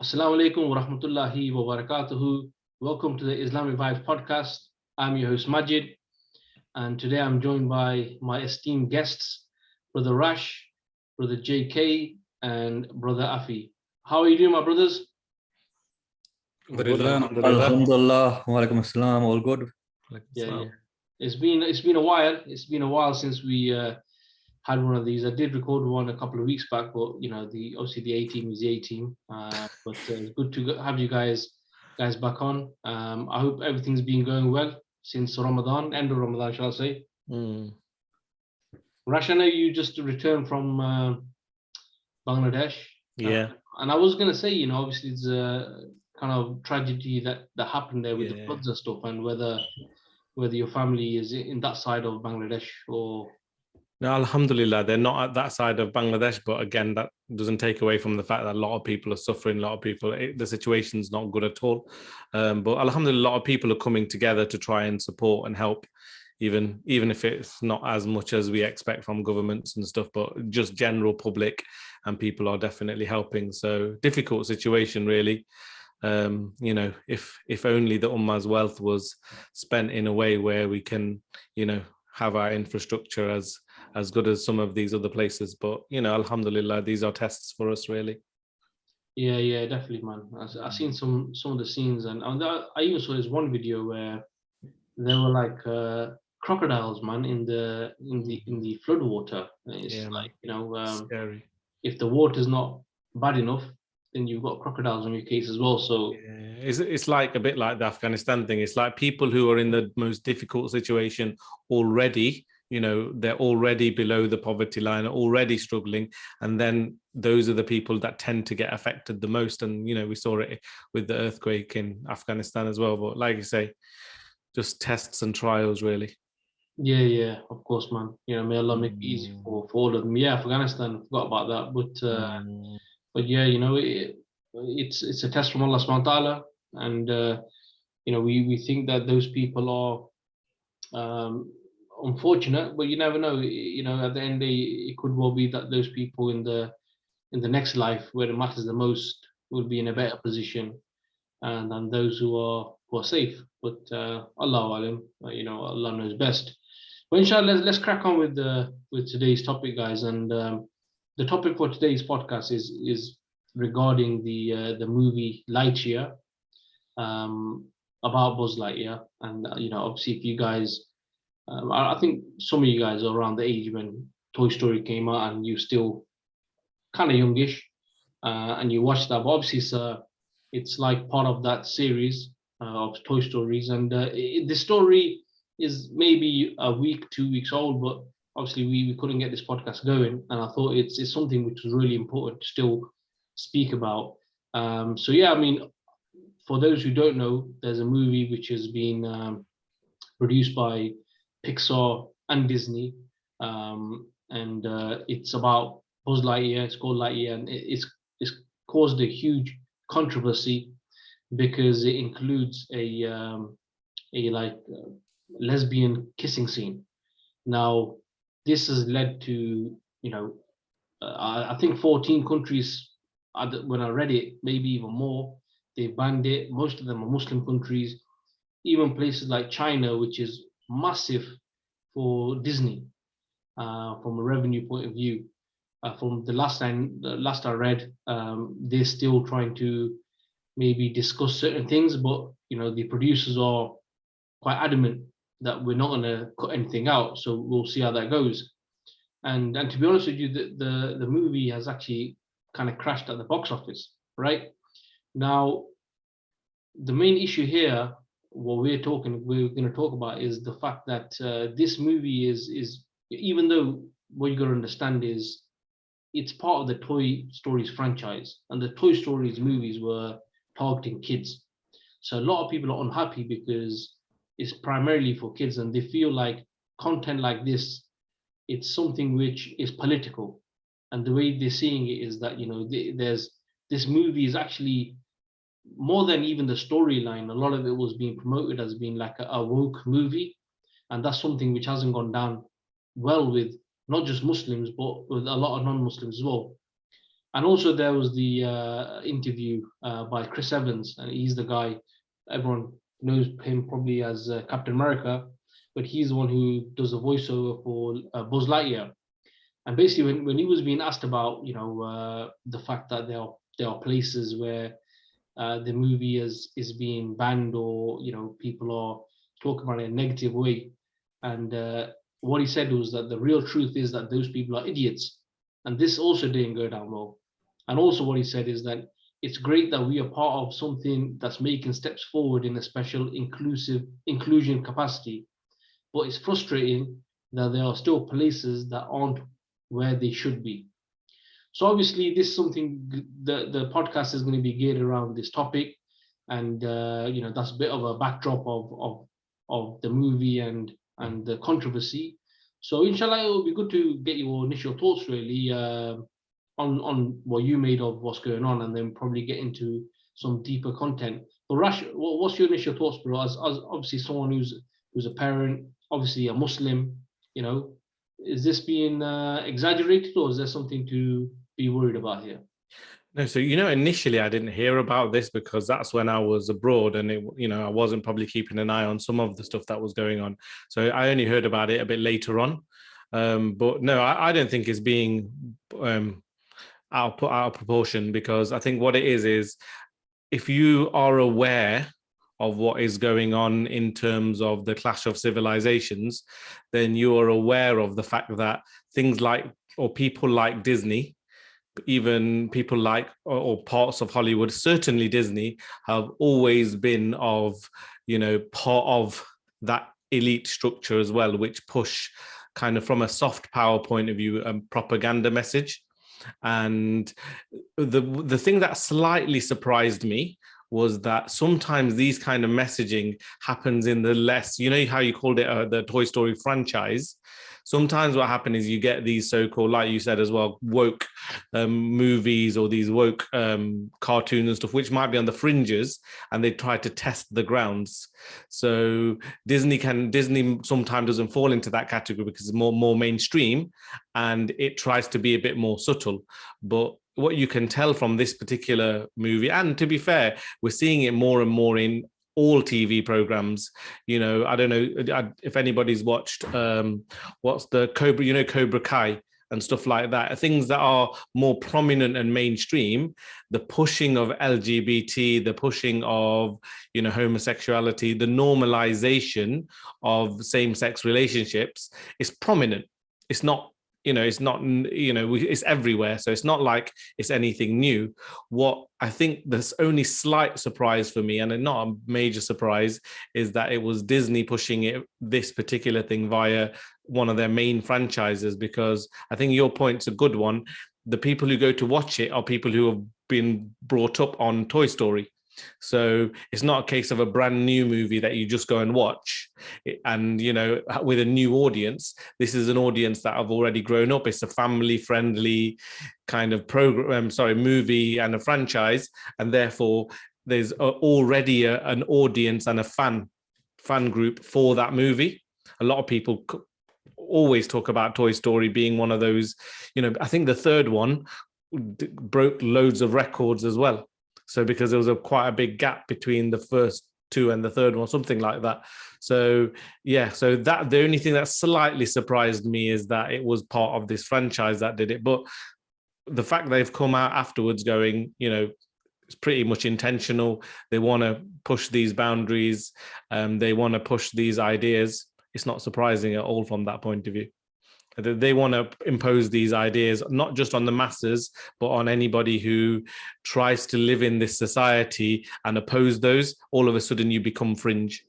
Assalamu alaikum wa rahmatullahi wa barakatuhu. Welcome to the Islamic Vibes podcast. I'm your host Majid, and today I'm joined by my esteemed guests, Brother Rash, Brother JK, and Brother Afi. How are you doing, my brothers? Alhamdulillah. Walaikum assalam. All good. Yeah. It's been a while. It's been a while since we had one of these. I did record one a couple of weeks back, but obviously the A team is the A team. But it's good to have you guys back on. I hope everything's been going well since Ramadan, end of Ramadan, shall I say. Rash, I know you just returned from Bangladesh. Yeah. And I was going to say, obviously it's a kind of tragedy that happened there with the floods and stuff, and whether your family is in that side of Bangladesh or... No, alhamdulillah, they're not at that side of Bangladesh, but again, that doesn't take away from the fact that a lot of people are suffering, a lot of people, the situation's not good at all. But alhamdulillah, a lot of people are coming together to try and support and help, even if it's not as much as we expect from governments and stuff, but just general public, and people are definitely helping. So difficult situation, really. If only the Ummah's wealth was spent in a way where we can, have our infrastructure as good as some of these other places. But, alhamdulillah, these are tests for us, really. Yeah, definitely, man. I've seen some of the scenes, and I even saw this one video where there were like crocodiles, man, in the flood water. It's Scary. If the water's not bad enough, then you've got crocodiles on your case as well. So it's like a bit like the Afghanistan thing. It's like people who are in the most difficult situation already, they're already below the poverty line, already struggling. And then those are the people that tend to get affected the most. And, we saw it with the earthquake in Afghanistan as well. But like you say, just tests and trials, really. Yeah, of course, man. May Allah make it easy for all of them. Yeah, Afghanistan, forgot about that. But yeah, it's a test from Allah subhanahu wa ta'ala. And, we think that those people are unfortunate, but you never know. At the end, it could well be that those people in the next life, where it matters the most, will be in a better position than those who are safe. But Allah alim, Allah knows best. But inshallah, let's crack on with today's topic, guys. And the topic for today's podcast is regarding the movie Lightyear, about Buzz Lightyear. And obviously, if you guys, I think some of you guys are around the age when Toy Story came out, and you're still kind of youngish, and you watched that. But obviously, it's like part of that series of Toy Stories, and the story is maybe a week, 2 weeks old, but obviously we couldn't get this podcast going, and I thought it's something which was really important to still speak about. So yeah, I mean, for those who don't know, there's a movie which has been produced by Pixar and Disney, and it's about Buzz Lightyear. It's called Lightyear, and it's caused a huge controversy because it includes a lesbian kissing scene. Now, this has led to I think 14 countries. When I read it, maybe even more, they banned it. Most of them are Muslim countries, even places like China, which is massive for Disney from a revenue point of view. From the last I read, they're still trying to maybe discuss certain things, but the producers are quite adamant that we're not going to cut anything out. So we'll see how that goes. And to be honest with you, the movie has actually kind of crashed at the box office, right? Now, the main issue here, what we're going to talk about, is the fact that this movie is even though what you got to understand is it's part of the Toy Stories franchise, and the Toy Stories movies were targeting kids. So a lot of people are unhappy because it's primarily for kids, and they feel like content like this, it's something which is political. And the way they're seeing it is that, there's this movie is actually more than even the storyline. A lot of it was being promoted as being like a woke movie. And that's something which hasn't gone down well with not just Muslims, but with a lot of non-Muslims as well. And also there was the interview by Chris Evans, and he's the guy, everyone knows him probably as Captain America, but he's the one who does the voiceover for Buzz Lightyear. And basically, when he was being asked about, the fact that there are places where the movie is being banned, or people are talking about it in a negative way, and what he said was that the real truth is that those people are idiots, and this also didn't go down well. And also what he said is that it's great that we are part of something that's making steps forward in a special inclusion capacity, but it's frustrating that there are still places that aren't where they should be. So obviously this is something, the podcast is going to be geared around this topic, and that's a bit of a backdrop of the movie and the controversy. So inshallah, it will be good to get your initial thoughts really on what you made of what's going on, and then probably get into some deeper content. But Rash, what's your initial thoughts, bro? As obviously someone who's a parent, obviously a Muslim, is this being exaggerated, or is there something to be worried about here? No, so initially I didn't hear about this because that's when I was abroad, and I wasn't probably keeping an eye on some of the stuff that was going on. So I only heard about it a bit later on. But no, I don't think it's being out of proportion, because I think what it is if you are aware of what is going on in terms of the clash of civilizations, then you are aware of the fact that things like, or people like Disney, even people like, or parts of Hollywood, certainly Disney, have always been part of that elite structure as well, which push kind of from a soft power point of view, a propaganda message. And the thing that slightly surprised me was that sometimes these kind of messaging happens in the less, how you called it the Toy Story franchise. Sometimes what happens is you get these so-called, like you said as well, woke movies, or these woke cartoons and stuff, which might be on the fringes, and they try to test the grounds. So Disney sometimes doesn't fall into that category because it's more mainstream, and it tries to be a bit more subtle. But what you can tell from this particular movie, and to be fair, we're seeing it more and more in all TV programs. I don't know if anybody's watched what's the Cobra, Cobra Kai and stuff like that, things that are more prominent and mainstream. The pushing of LGBT, the pushing of homosexuality, the normalization of same-sex relationships is prominent. It's not it's everywhere. So it's not like it's anything new. What I think the only slight surprise for me, and not a major surprise, is that it was Disney pushing this particular thing via one of their main franchises, because I think your point's a good one. The people who go to watch it are people who have been brought up on Toy Story. So it's not a case of a brand new movie that you just go and watch and with a new audience. This is an audience that have already grown up. It's a family friendly kind of movie and a franchise, and therefore there's already an audience and a fan group for that movie. A lot of people always talk about Toy Story being one of those, I think the third one broke loads of records as well. So because there was quite a big gap between the first two and the third one, something like that. So yeah, so that the only thing that slightly surprised me is that it was part of this franchise that did it. But the fact they've come out afterwards going, it's pretty much intentional. They want to push these boundaries, they want to push these ideas. It's not surprising at all from that point of view. They want to impose these ideas, not just on the masses, but on anybody who tries to live in this society and oppose those. All of a sudden you become fringe.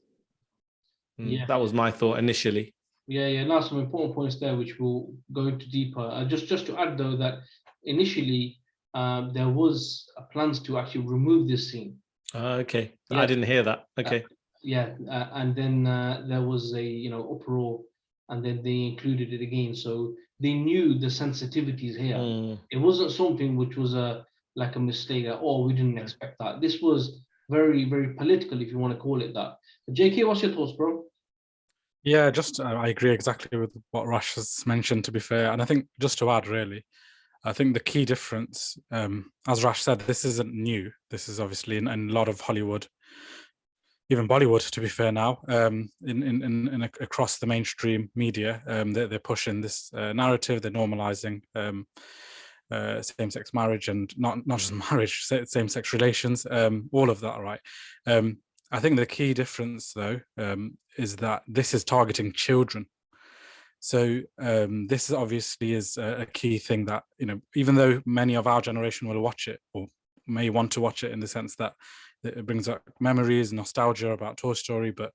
Yeah. That was my thought initially. Yeah. Now some important points there, which we'll go into deeper. Just to add though, that initially there was plans to actually remove this scene. Okay. Yeah. I didn't hear that. Okay. And then there was a uproar, and then they included it again. So they knew the sensitivities here. It wasn't something which was like a mistake that, we didn't expect that. This was very, very political, if you want to call it that. JK, what's your thoughts, bro? Yeah, just I agree exactly with what Rash has mentioned, to be fair. And I think just to add, really, I think the key difference, as Rash said, this isn't new. This is obviously in a lot of Hollywood, even Bollywood, to be fair now, across the mainstream media, they're pushing this narrative. They're normalizing same-sex marriage, and not just marriage, same-sex relations, all of that, right? I think the key difference, though, is that this is targeting children. So this obviously is a key thing that, you know, even though many of our generation will watch it or may want to watch it in the sense that it brings up memories, nostalgia about Toy Story, but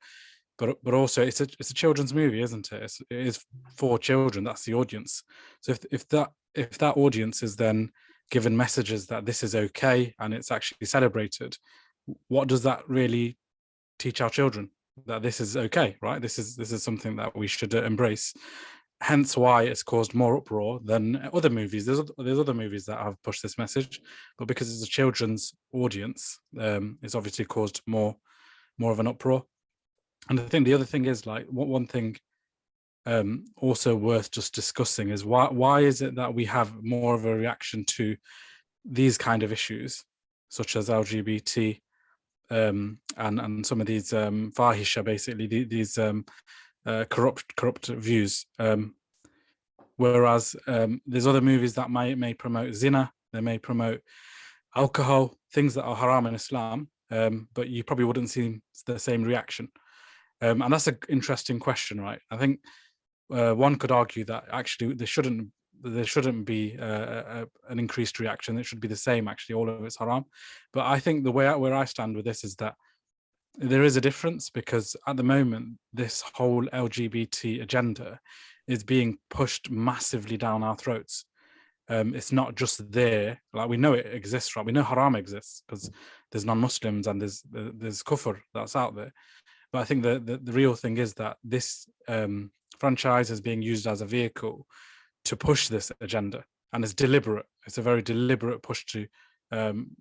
also it's a children's movie, isn't it? It is for children. That's the audience. So if that audience is then given messages that this is okay and it's actually celebrated, what does that really teach our children? That this is okay, right? This is something that we should embrace. Hence why it's caused more uproar than other movies. There's other movies that have pushed this message, but because it's a children's audience, it's obviously caused more of an uproar. And I think the other thing is, like, one thing also worth just discussing is why is it that we have more of a reaction to these kind of issues, such as LGBT, and some of these fahisha, basically these corrupt views, whereas there's other movies that may promote zina, they may promote alcohol, things that are haram in Islam, but you probably wouldn't see the same reaction. And that's an interesting question, right? I think one could argue that actually there shouldn't be an increased reaction. It should be the same, actually, all of it's haram. But I think the where I stand with this is that there is a difference, because at the moment, this whole LGBT agenda is being pushed massively down our throats. It's not just there. Like, we know it exists, right? We know haram exists because there's non-Muslims and there's kufr that's out there. But I think the real thing is that this franchise is being used as a vehicle to push this agenda, and it's deliberate. It's a very deliberate push to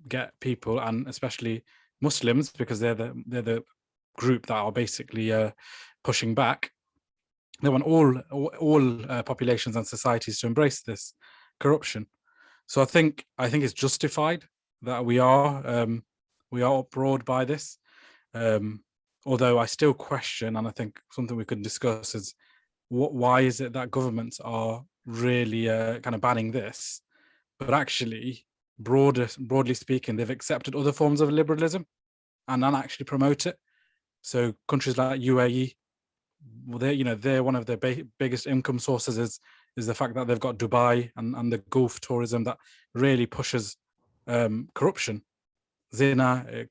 get people, and especially Muslims, because they're the group that are basically pushing back. They want all populations and societies to embrace this corruption. So I think it's justified that we are uproared by this. Although I still question, and I think something we could discuss is why is it that governments are really kind of banning this, but actually, broadly speaking, they've accepted other forms of liberalism and then actually promote it. So countries like UAE, well, they're one of their biggest income sources is the fact that they've got Dubai and the Gulf tourism that really pushes corruption. Zina, it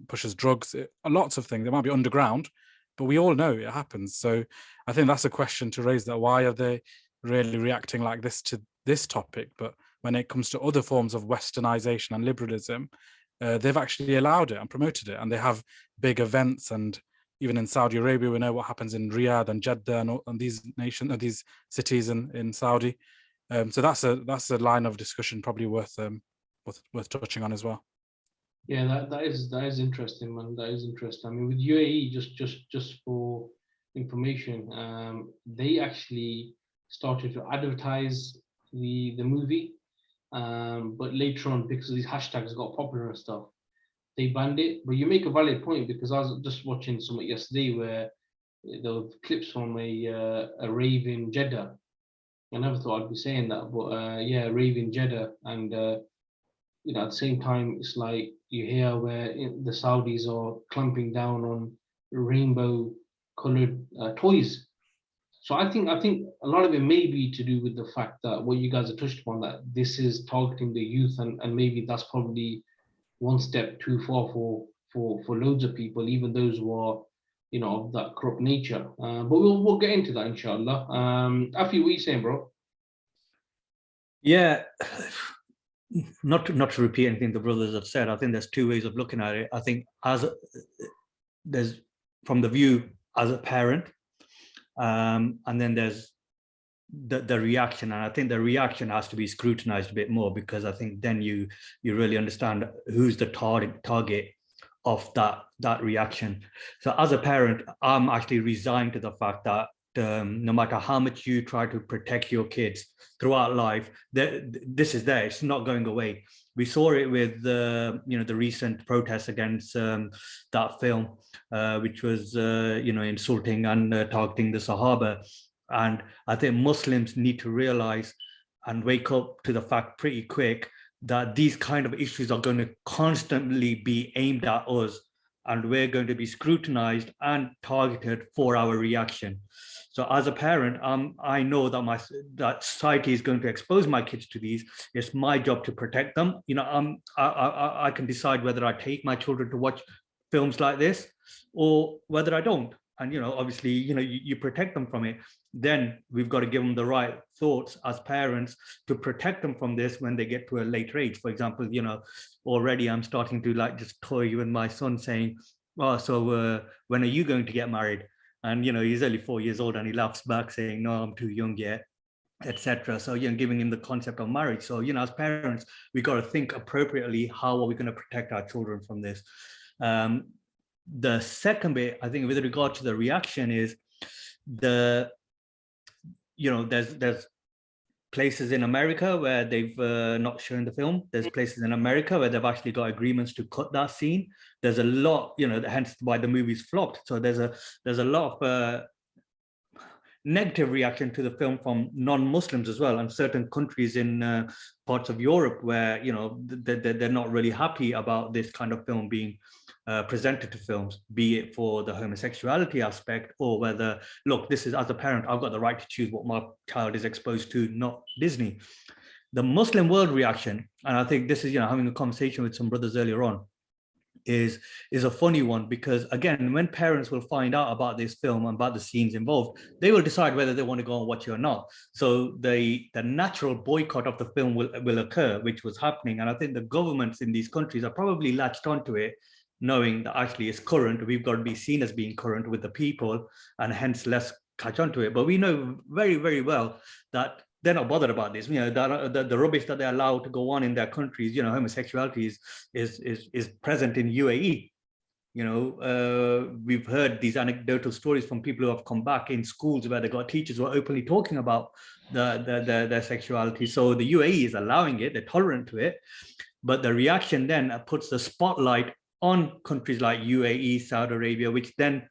pushes drugs, lots of things. It might be underground, but we all know it happens. So I think that's a question to raise, that why are they really reacting like this to this topic? But when it comes to other forms of westernization and liberalism, they've actually allowed it and promoted it. And they have big events, and even in Saudi Arabia, we know what happens in Riyadh and Jeddah and these nations, these cities in Saudi. So that's a line of discussion probably worth touching on as well. Yeah, that is interesting, man. That is interesting. I mean, with UAE, just for information, they actually started to advertise the movie, but later on, because these hashtags got popular and stuff, they banned it. But you make a valid point, because I was just watching something yesterday where there were clips from a rave in Jeddah. I never thought I'd be saying that, but yeah, rave in Jeddah, and at the same time, it's like you hear where the Saudis are clamping down on rainbow-colored toys. So I think a lot of it may be to do with the fact that what you guys have touched upon, that this is targeting the youth, and maybe that's probably one step too far for loads of people, even those who are of that corrupt nature. But we'll get into that, inshallah. Afi, what are you saying, bro? Yeah, not to repeat anything the brothers have said. I think there's two ways of looking at it. I think there's from the view as a parent, and then there's the reaction, and I think the reaction has to be scrutinized a bit more, because I think then you really understand who's the target of that reaction. So as a parent, I'm actually resigned to the fact that no matter how much you try to protect your kids throughout life, this is there. It's not going away. We saw it with the recent protests against that film, which was insulting and targeting the Sahaba. And I think Muslims need to realize and wake up to the fact pretty quick that these kind of issues are going to constantly be aimed at us, and we're going to be scrutinized and targeted for our reaction. So as a parent, I know that society is going to expose my kids to these. It's my job to protect them. I can decide whether I take my children to watch films like this or whether I don't. And obviously, you protect them from it. Then we've got to give them the right thoughts as parents to protect them from this when they get to a later age. For example, already I'm starting to just toy with my son, saying, "Oh, so when are you going to get married?" And he's only 4 years old, and he laughs back, saying, "No, I'm too young yet," etc. So giving him the concept of marriage. So as parents, we got to think appropriately. How are we going to protect our children from this? The second bit, I think, with regard to the reaction, is there's places in America where they've not shown the film. There's places in America where they've actually got agreements to cut that scene. There's a lot, hence why the movie's flopped. So there's a lot of negative reaction to the film from non-Muslims as well, and certain countries in parts of Europe where they're not really happy about this kind of film being presented to films, be it for the homosexuality aspect, or whether, look, this is, as a parent, I've got the right to choose what my child is exposed to, not Disney. The Muslim world reaction, and I think this is, having a conversation with some brothers earlier on, is a funny one, because again, when parents will find out about this film and about the scenes involved, they will decide whether they want to go and watch it or not. So the natural boycott of the film will occur, which was happening. And I think the governments in these countries are probably latched onto it, knowing that actually it's current. We've got to be seen as being current with the people, and hence let's catch on to it. But we know very, very well that they're not bothered about this. The rubbish that they allow to go on in their countries. Homosexuality is present in UAE. We've heard these anecdotal stories from people who have come back in schools where they got teachers who are openly talking about their sexuality. So the UAE is allowing it, they're tolerant to it, but the reaction then puts the spotlight on countries like UAE, Saudi Arabia, which then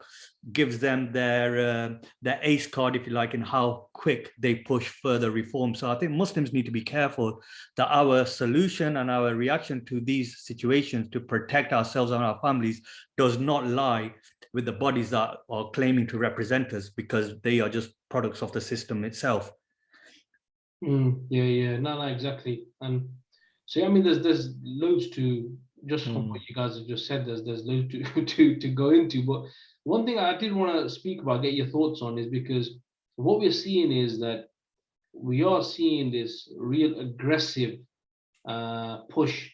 gives them their ace card, if you like, in how quick they push further reform. So I think Muslims need to be careful that our solution and our reaction to these situations to protect ourselves and our families does not lie with the bodies that are claiming to represent us, because they are just products of the system itself. Yeah, no, exactly. And so I mean, there's loads to, just from what you guys have just said, there's loads to go into. But one thing I did want to speak about, get your thoughts on, is because what we're seeing is that we are seeing this real aggressive push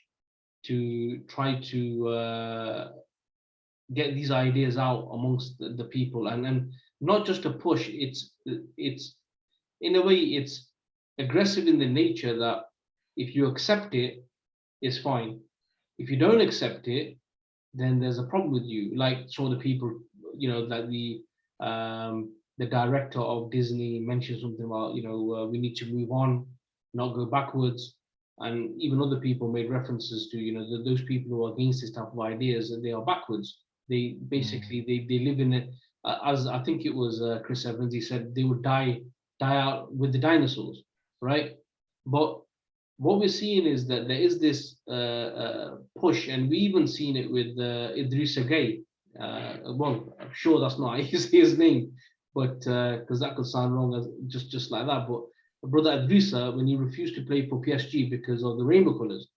to try to get these ideas out amongst the people, and not just a push. It's in a way, it's aggressive in the nature that if you accept it, it's fine. If you don't accept it, then there's a problem with you. Like, so the people, that the director of Disney mentioned something about, we need to move on, not go backwards. And even other people made references to, those people who are against this type of ideas, that they are backwards. They basically, they live in it, as I think it was Chris Evans, he said they would die out with the dinosaurs, right? But what we're seeing is that there is this push, and we even seen it with Idrissa Gueye. Well, I'm sure that's not his name, but because that could sound wrong as just like that. But brother Idrissa, when he refused to play for PSG because of the rainbow colours,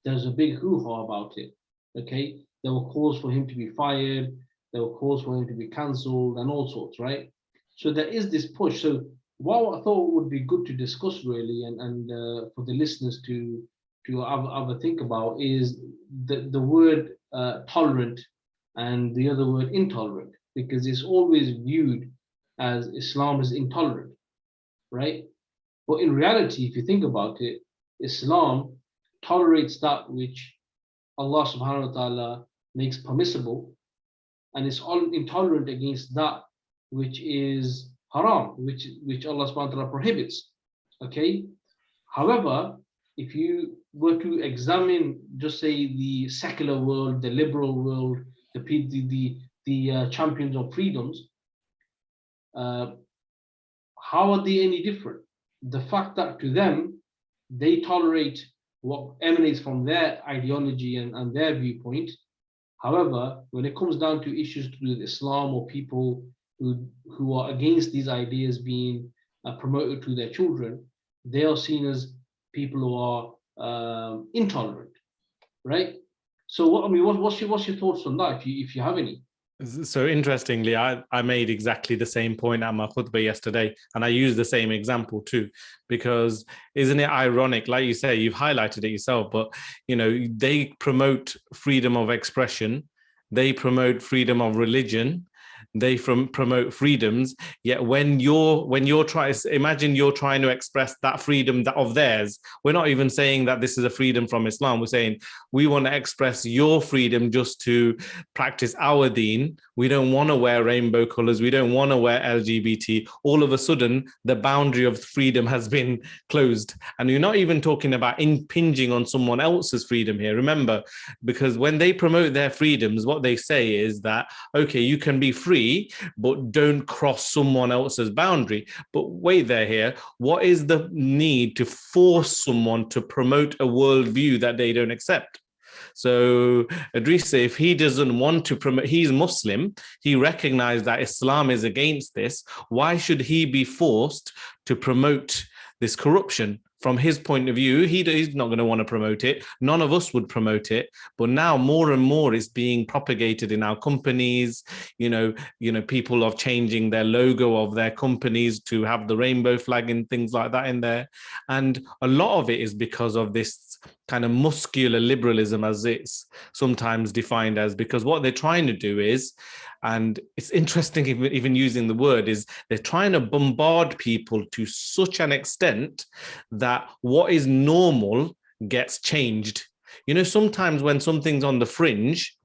there was a big hoo-ha about it. Okay, there were calls for him to be fired, there were calls for him to be cancelled, and all sorts, right? So there is this push. So what I thought would be good to discuss really, and for the listeners to have a think about, is the word tolerant and the other word intolerant, because it's always viewed as Islam is intolerant, right? But in reality, if you think about it, Islam tolerates that which Allah subhanahu wa ta'ala makes permissible, and it's all intolerant against that which is haram, which Allah subhanahu wa ta'ala prohibits. Okay. However, if you were to examine, just say, the secular world, the liberal world, the champions of freedoms, how are they any different? The fact that to them, they tolerate what emanates from their ideology and their viewpoint. However, when it comes down to issues to do with Islam or people who are against these ideas being promoted to their children, they are seen as people who are intolerant, right? So, what's your thoughts on that, if you have any? So interestingly, I made exactly the same point at my khutbah yesterday, and I used the same example too, because isn't it ironic? Like you say, you've highlighted it yourself, but they promote freedom of expression, they promote freedom of religion, they promote freedoms. Yet when you're trying, imagine you're trying to express that freedom of theirs. We're not even saying that this is a freedom from Islam. We're saying we want to express your freedom just to practice our deen. We don't want to wear rainbow colors. We don't want to wear LGBT. All of a sudden, the boundary of freedom has been closed. And you're not even talking about impinging on someone else's freedom here. Remember, because when they promote their freedoms, what they say is that, okay, you can be free, but don't cross someone else's boundary. But wait there here, what is the need to force someone to promote a worldview that they don't accept? So Idrissa, if he doesn't want to promote, he's Muslim, he recognized that Islam is against this, why should he be forced to promote this corruption? From his point of view, he's not going to want to promote it. None of us would promote it. But now more and more is being propagated in our companies. People are changing their logo of their companies to have the rainbow flag and things like that in there. And a lot of it is because of this kind of muscular liberalism, as it's sometimes defined as, because what they're trying to do is, and it's interesting even using the word, is they're trying to bombard people to such an extent that what is normal gets changed. Sometimes when something's on the fringe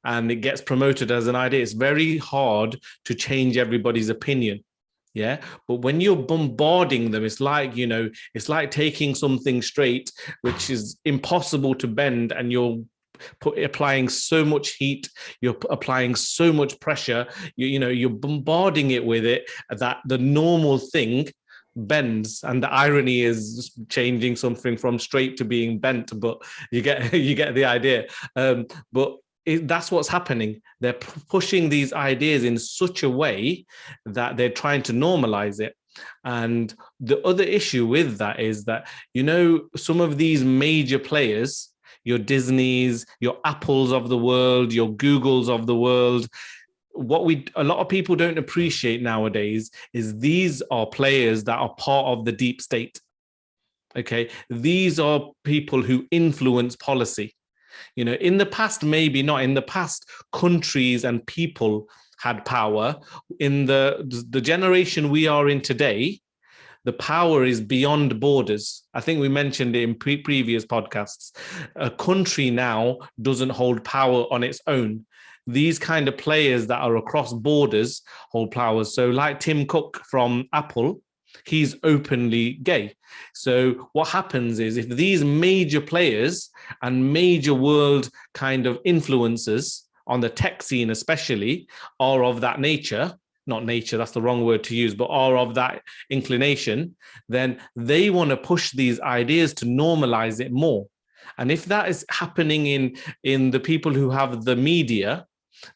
and it gets promoted as an idea, it's very hard to change everybody's opinion. Yeah. But when you're bombarding them, it's like, it's like taking something straight, which is impossible to bend, and you're applying so much heat, you're applying so much pressure, you're bombarding it with it, that the normal thing bends. And the irony is changing something from straight to being bent, but you get the idea. But that's what's happening. They're pushing these ideas in such a way that they're trying to normalize it. And the other issue with that is that, some of these major players, your Disneys, your Apples of the world, your Googles of the world, a lot of people don't appreciate nowadays is these are players that are part of the deep state. Okay, these are people who influence policy. In the past, maybe not. In the past, countries and people had power. In the generation we are in today, the power is beyond borders. I think we mentioned it in previous podcasts. A country now doesn't hold power on its own. These kind of players that are across borders hold powers. So like Tim Cook from Apple, he's openly gay. So what happens is, if these major players and major world kind of influencers on the tech scene especially are of that nature, not nature, that's the wrong word to use, but are of that inclination, then they want to push these ideas to normalize it more. And if that is happening in the people who have the media,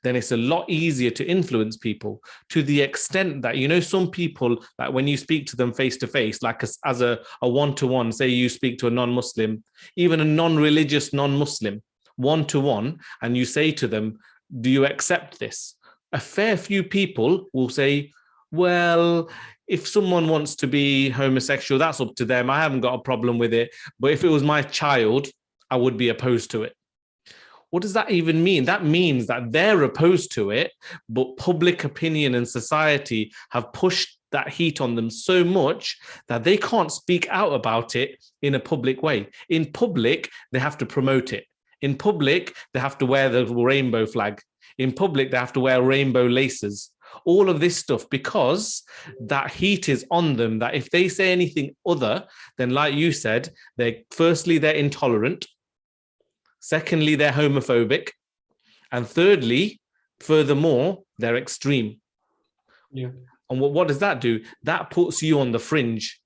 then it's a lot easier to influence people, to the extent that, some people, like when you speak to them face to face, like as a one-to-one, say you speak to a non-Muslim, even a non-religious non-Muslim, one-to-one, and you say to them, do you accept this? A fair few people will say, well, if someone wants to be homosexual, that's up to them. I haven't got a problem with it. But if it was my child, I would be opposed to it. What does that even mean? That means that they're opposed to it, but public opinion and society have pushed that heat on them so much that they can't speak out about it in a public way. In public, they have to promote it. In public, they have to wear the rainbow flag. In public, they have to wear rainbow laces. all of this stuff, because that heat is on them, that if they say anything other, then like you said, firstly, they're intolerant. Secondly, they're homophobic. And thirdly, furthermore, they're extreme. Yeah. And what does that do? That puts you on the fringe.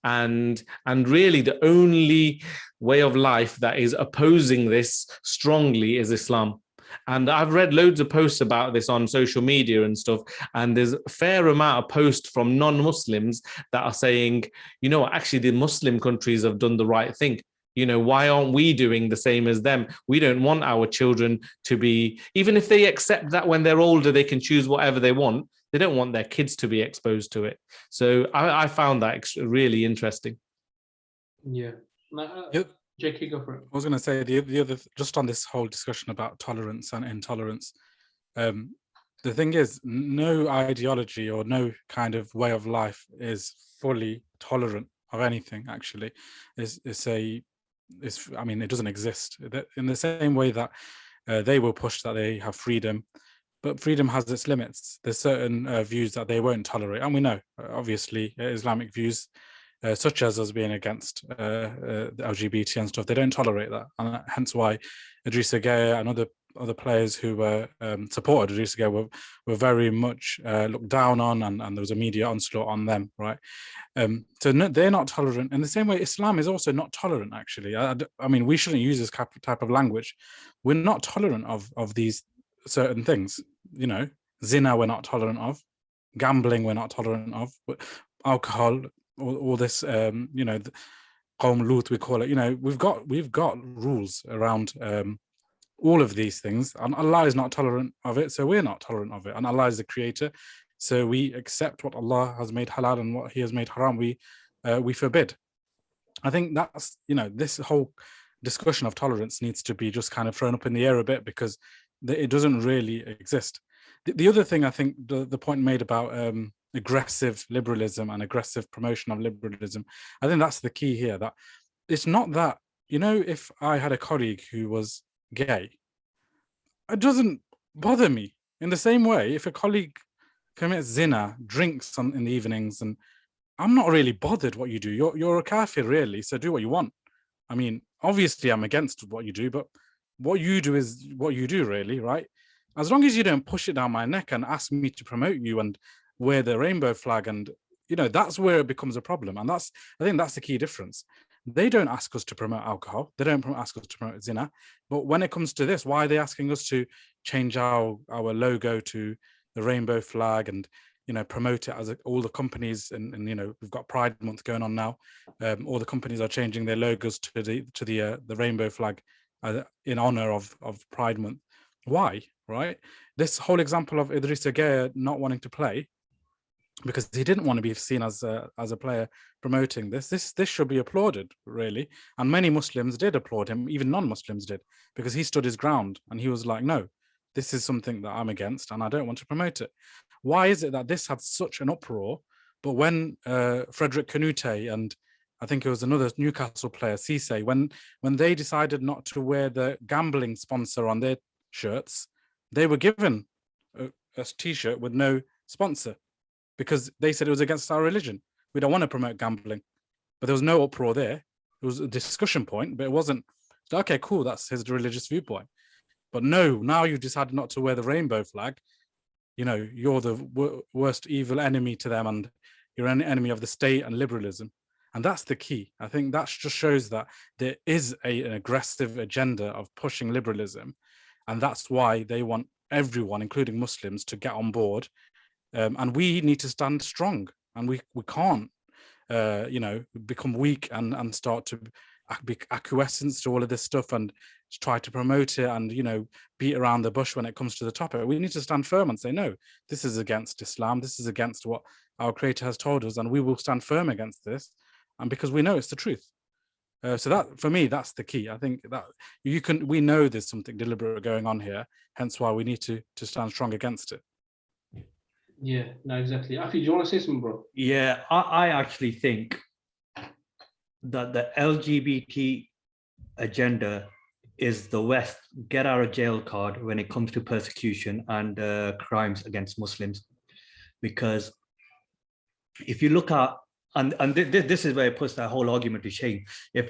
And really the only way of life that is opposing this strongly is Islam. And I've read loads of posts about this on social media and stuff, and there's a fair amount of posts from non-Muslims that are saying, you know, actually the Muslim countries have done the right thing. You know, why aren't we doing the same as them? We don't want our children to be, even if they accept that when they're older they can choose whatever they want, they don't want their kids to be exposed to it. So I found that really interesting. Yeah. Yep. JK, go for it. I was going to say the other, just on this whole discussion about tolerance and intolerance, the thing is, no ideology or no kind of way of life is fully tolerant of anything. Actually, I mean, it doesn't exist. In the same way that they will push that they have freedom, but freedom has its limits. There's certain views that they won't tolerate, and we know, obviously, Islamic views, such as us being against the LGBT and stuff, they don't tolerate that, and hence why Idrissa Gueye and other players who were supported Idrissa Gueye were very much looked down on, and there was a media onslaught on them, right? So no, they're not tolerant. In the same way, Islam is also not tolerant, actually. I mean, we shouldn't use this type of language. We're not tolerant of these certain things. You know, zina we're not tolerant of, gambling we're not tolerant of, alcohol, all this, you know, qawm lut we call it. You know, we've got rules around all of these things, and Allah is not tolerant of it, so we're not tolerant of it. And Allah is the creator, so we accept what Allah has made halal, and what He has made haram we forbid. I think that's, you know, this whole discussion of tolerance needs to be just kind of thrown up in the air a bit, because it doesn't really exist. The other thing, I think, the point made about aggressive liberalism and aggressive promotion of liberalism, I think that's the key here. That it's not that, you know, if I had a colleague who was gay, it doesn't bother me. In the same way, if a colleague commits zina, drinks in the evenings, and I'm not really bothered what you do. You're a kafir, really, so do what you want. I mean, obviously I'm against what you do, but what you do is what you do, really, right? As long as you don't push it down my neck and ask me to promote you and wear the rainbow flag, and, you know, that's where it becomes a problem. And I think that's the key difference. They don't ask us to promote alcohol. They don't ask us to promote zina. But when it comes to this, why are they asking us to change our logo to the rainbow flag and, you know, promote it as all the companies, and you know, we've got Pride Month going on now. All the companies are changing their logos to the rainbow flag in honor of Pride Month. Why, right? This whole example of Idrissa Gueye not wanting to play because he didn't want to be seen as a player promoting this should be applauded, really. And many Muslims did applaud him, even non-Muslims did, because he stood his ground and he was like, no, this is something that I'm against and I don't want to promote it. Why is it that this had such an uproar, but when Frederick Canute and I think it was another Newcastle player, Cisse, when they decided not to wear the gambling sponsor on their shirts, they were given a t-shirt with no sponsor, because they said it was against our religion. We don't want to promote gambling. But there was no uproar there. It was a discussion point, but it wasn't, okay, cool, that's his religious viewpoint. But no, now you've decided not to wear the rainbow flag. You know, you're the worst evil enemy to them, and you're an enemy of the state and liberalism. And that's the key. I think that just shows that there is an aggressive agenda of pushing liberalism. And that's why they want everyone, including Muslims, to get on board. And we need to stand strong, and we can't, you know, become weak and start to be acquiescence to all of this stuff and try to promote it and, you know, beat around the bush when it comes to the topic. We need to stand firm and say, no, this is against Islam. This is against what our Creator has told us, and we will stand firm against this. And because we know it's the truth. So that, for me, that's the key. I think that we know there's something deliberate going on here, hence why we need to stand strong against it. Yeah, no, exactly. Afi, do you want to say something, bro? Yeah, I actually think that the LGBT agenda is the West get out of jail card when it comes to persecution and crimes against Muslims. because if you look at, this is where it puts that whole argument to shame. If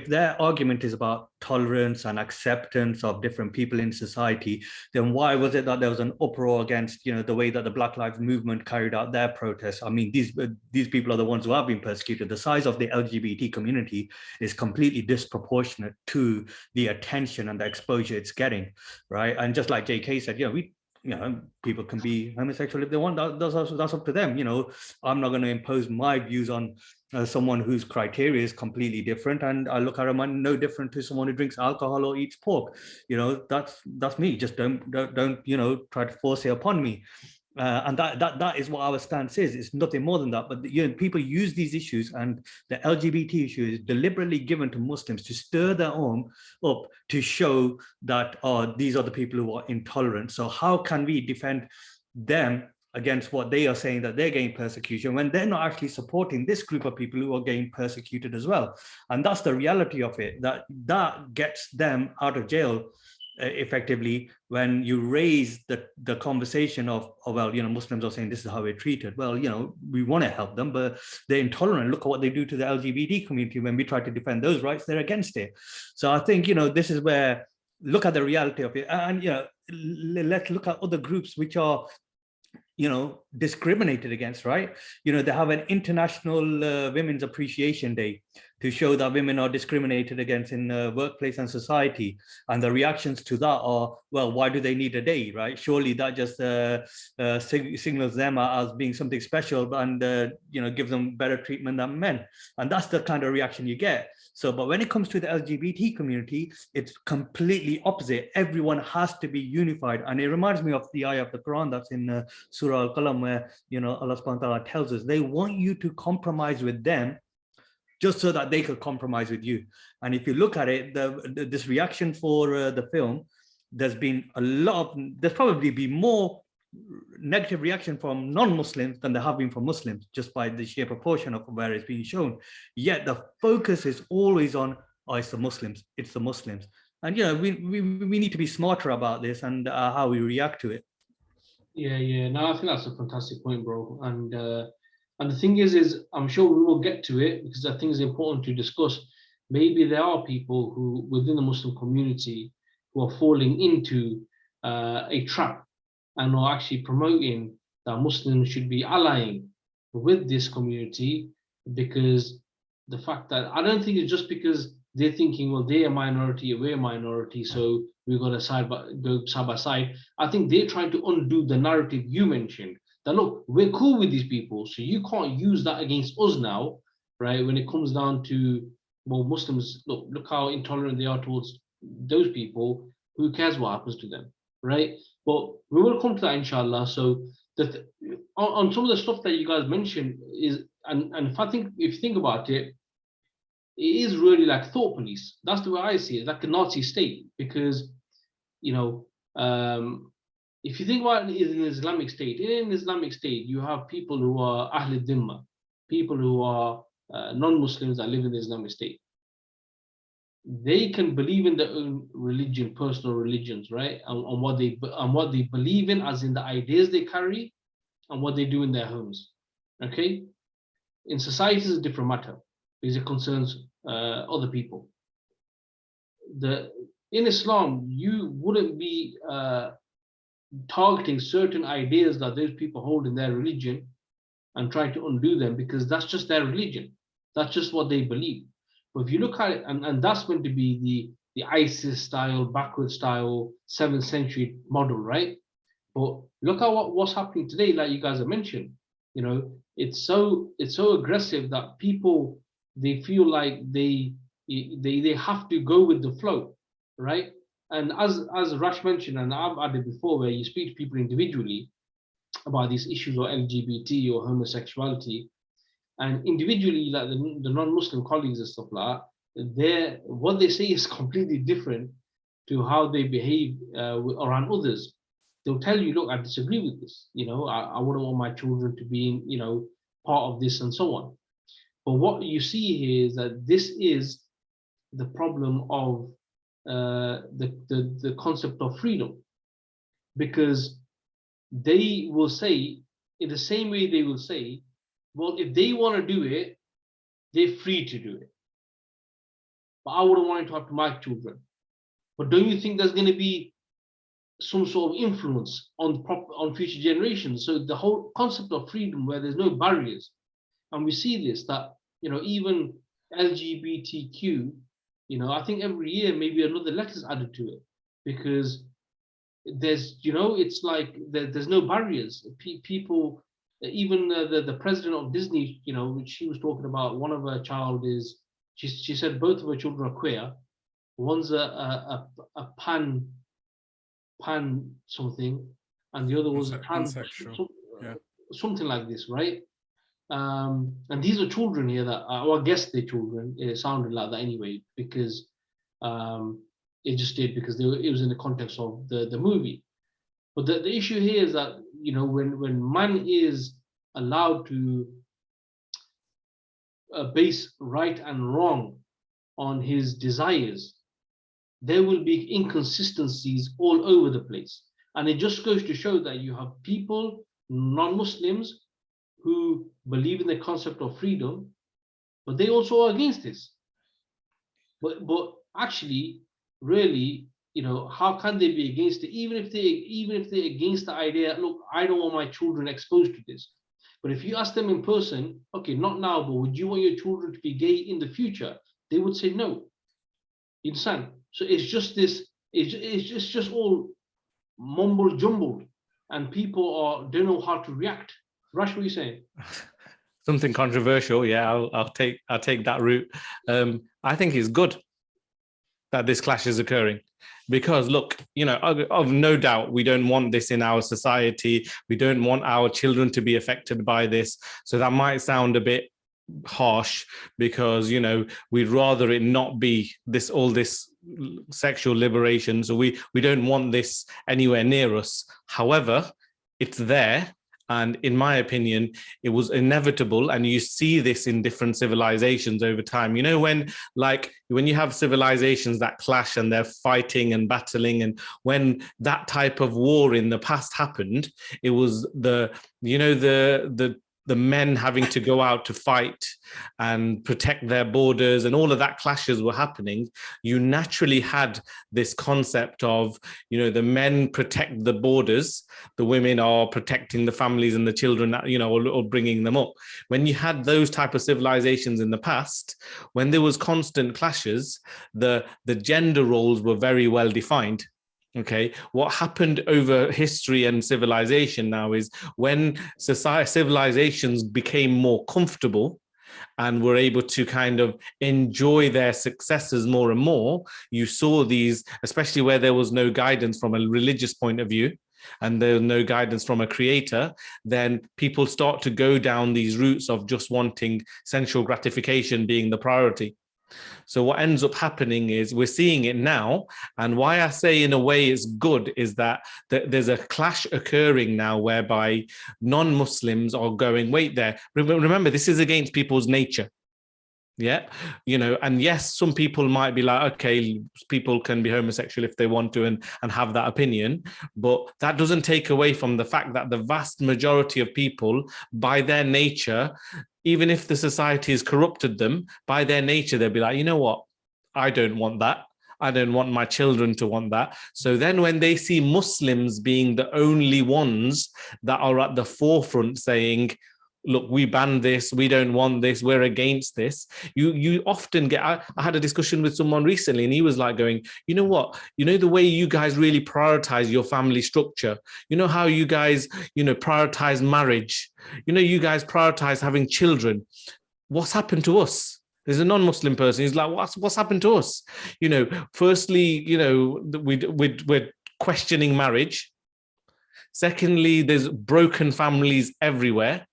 their argument is about tolerance and acceptance of different people in society, then why was it that there was an uproar against, the way that the Black Lives Movement carried out their protests? I mean, these people are the ones who have been persecuted. The size of the LGBT community is completely disproportionate to the attention and the exposure it's getting, right? And just like JK said, people can be homosexual if they want. That's up to them. I'm not going to impose my views on someone whose criteria is completely different, and I look at them no different to someone who drinks alcohol or eats pork. That's me. Just don't try to force it upon me. And that is what our stance is. It's nothing more than that. But people use these issues, and the LGBT issue is deliberately given to Muslims to stir their own up, to show that these are the people who are intolerant. So how can we defend them against what they are saying, that they're getting persecution, when they're not actually supporting this group of people who are getting persecuted as well? And that's the reality of it. That gets them out of jail effectively, when you raise the conversation of Muslims are saying this is how we're treated. Well, we want to help them, but they're intolerant. Look at what they do to the LGBT community. When we try to defend those rights, they're against it. So I think this is where, look at the reality of it, and let's look at other groups which are discriminated against, right? They have an International Women's Appreciation Day to show that women are discriminated against in the workplace and society. And the reactions to that are, well, why do they need a day, right? Surely that just signals them as being something special and, gives them better treatment than men. And that's the kind of reaction you get. So, but when it comes to the LGBT community, it's completely opposite. Everyone has to be unified. And it reminds me of the ayah of the Quran that's in Surah Al-Qalam, where, Allah subhanahu wa ta'ala tells us they want you to compromise with them just so that they could compromise with you. And if you look at it, this reaction for the film, there's probably been more negative reaction from non-Muslims than there have been from Muslims, just by the sheer proportion of where it's being shown. Yet the focus is always on, it's the Muslims. And we need to be smarter about this and how we react to it. Yeah. No, I think that's a fantastic point, bro. And the thing is I'm sure we will get to it, because I think it's important to discuss. Maybe there are people who within the Muslim community who are falling into a trap and are actually promoting that Muslims should be allying with this community, because the fact that, I don't think it's just because they're thinking, well, they're a minority, we're a minority, so we're going to go side by side. I think they're trying to undo the narrative you mentioned, that look, we're cool with these people, so you can't use that against us now, right? When it comes down to, well, Muslims, look how intolerant they are towards those people. Who cares what happens to them, right? But we will come to that, inshallah. So on some of the stuff that you guys mentioned is, and if you think about it, it is really like thought police. That's the way I see it, like a Nazi state, because if you think about it, in an Islamic state, you have people who are Ahl Dhimma, people who are non-Muslims that live in the Islamic state. They can believe in their own religion, personal religions, right? And what they believe in, as in the ideas they carry, and what they do in their homes. Okay, in society is a different matter because it concerns other people. In Islam, you wouldn't be targeting certain ideas that those people hold in their religion and trying to undo them, because that's just their religion. That's just what they believe. But if you look at it, and that's meant to be the ISIS style, backward style, 7th century model, right? But look at what's happening today, like you guys have mentioned. It's so aggressive that people, they feel like they have to go with the flow, right? And as Rash mentioned, and I've added before, where you speak to people individually about these issues or LGBT or homosexuality, and individually, like the non-Muslim colleagues and stuff like that, what they say is completely different to how they behave around others. They'll tell you, look, I disagree with this. I wouldn't want my children to be, part of this and so on. But what you see here is that this is the problem of the concept of freedom, because they will say in the same way they will say, well, if they want to do it, they're free to do it. But I wouldn't want it to happen to my children. But don't you think there's going to be some sort of influence on future generations? So the whole concept of freedom, where there's no barriers, and we see this, that, you know, even LGBTQ, you know, I think every year maybe another letter is added to it, because there's, you know, it's like there's no barriers. People, even the president of Disney, you know, which she was talking about, one of her child is, she said both of her children are queer. One's a pan something, and the other was a trans, pansexual. Yeah. something like this, right? And these are children here that, well, I guess they're children. It sounded like that anyway, because it just did, because it was in the context of the movie. But the issue here is that, you know, when man is allowed to base right and wrong on his desires, there will be inconsistencies all over the place. And it just goes to show that you have people, non-Muslims, who believe in the concept of freedom, but they also are against this. But actually, really, you know, how can they be against it? Even if they're against the idea, look, I don't want my children exposed to this. But if you ask them in person, okay, not now, but would you want your children to be gay in the future? They would say no. You understand? So it's just this, it's just all mumble jumbled, and people don't know how to react. Rash, what are you saying? Something controversial, yeah. I'll take that route. I think it's good that this clash is occurring, because look, you know, of no doubt, we don't want this in our society. We don't want our children to be affected by this. So that might sound a bit harsh, because, you know, we'd rather it not be all this sexual liberation. So we don't want this anywhere near us. However, it's there. And in my opinion, it was inevitable. And you see this in different civilizations over time. You know, when you have civilizations that clash and they're fighting and battling, and when that type of war in the past happened, it was the men having to go out to fight and protect their borders, and all of that clashes were happening. You naturally had this concept of, you know, the men protect the borders, the women are protecting the families and the children, you know, or bringing them up. When you had those type of civilizations in the past, when there was constant clashes, the gender roles were very well defined. Okay, what happened over history and civilization now is when civilizations became more comfortable and were able to kind of enjoy their successes more and more, you saw these, especially where there was no guidance from a religious point of view, and there's no guidance from a creator, then people start to go down these routes of just wanting sensual gratification being the priority. So what ends up happening is we're seeing it now. And why I say in a way it's good is that there's a clash occurring now whereby non-Muslims are going, wait there. Remember, this is against people's nature. Yeah, you know, and yes, some people might be like, okay, people can be homosexual if they want to and have that opinion. But that doesn't take away from the fact that the vast majority of people, by their nature, even if the society has corrupted them, by their nature, they'll be like, you know what? I don't want that. I don't want my children to want that. So then when they see Muslims being the only ones that are at the forefront saying, look, we ban this, we don't want this, we're against this. You often get, I had a discussion with someone recently and he was like going, you know what, you know, the way you guys really prioritize your family structure, you know how you guys, you know, prioritize marriage, you know, you guys prioritize having children. What's happened to us? There's a non-Muslim person. He's like, what's happened to us? You know, firstly, you know, we're questioning marriage. Secondly, there's broken families everywhere.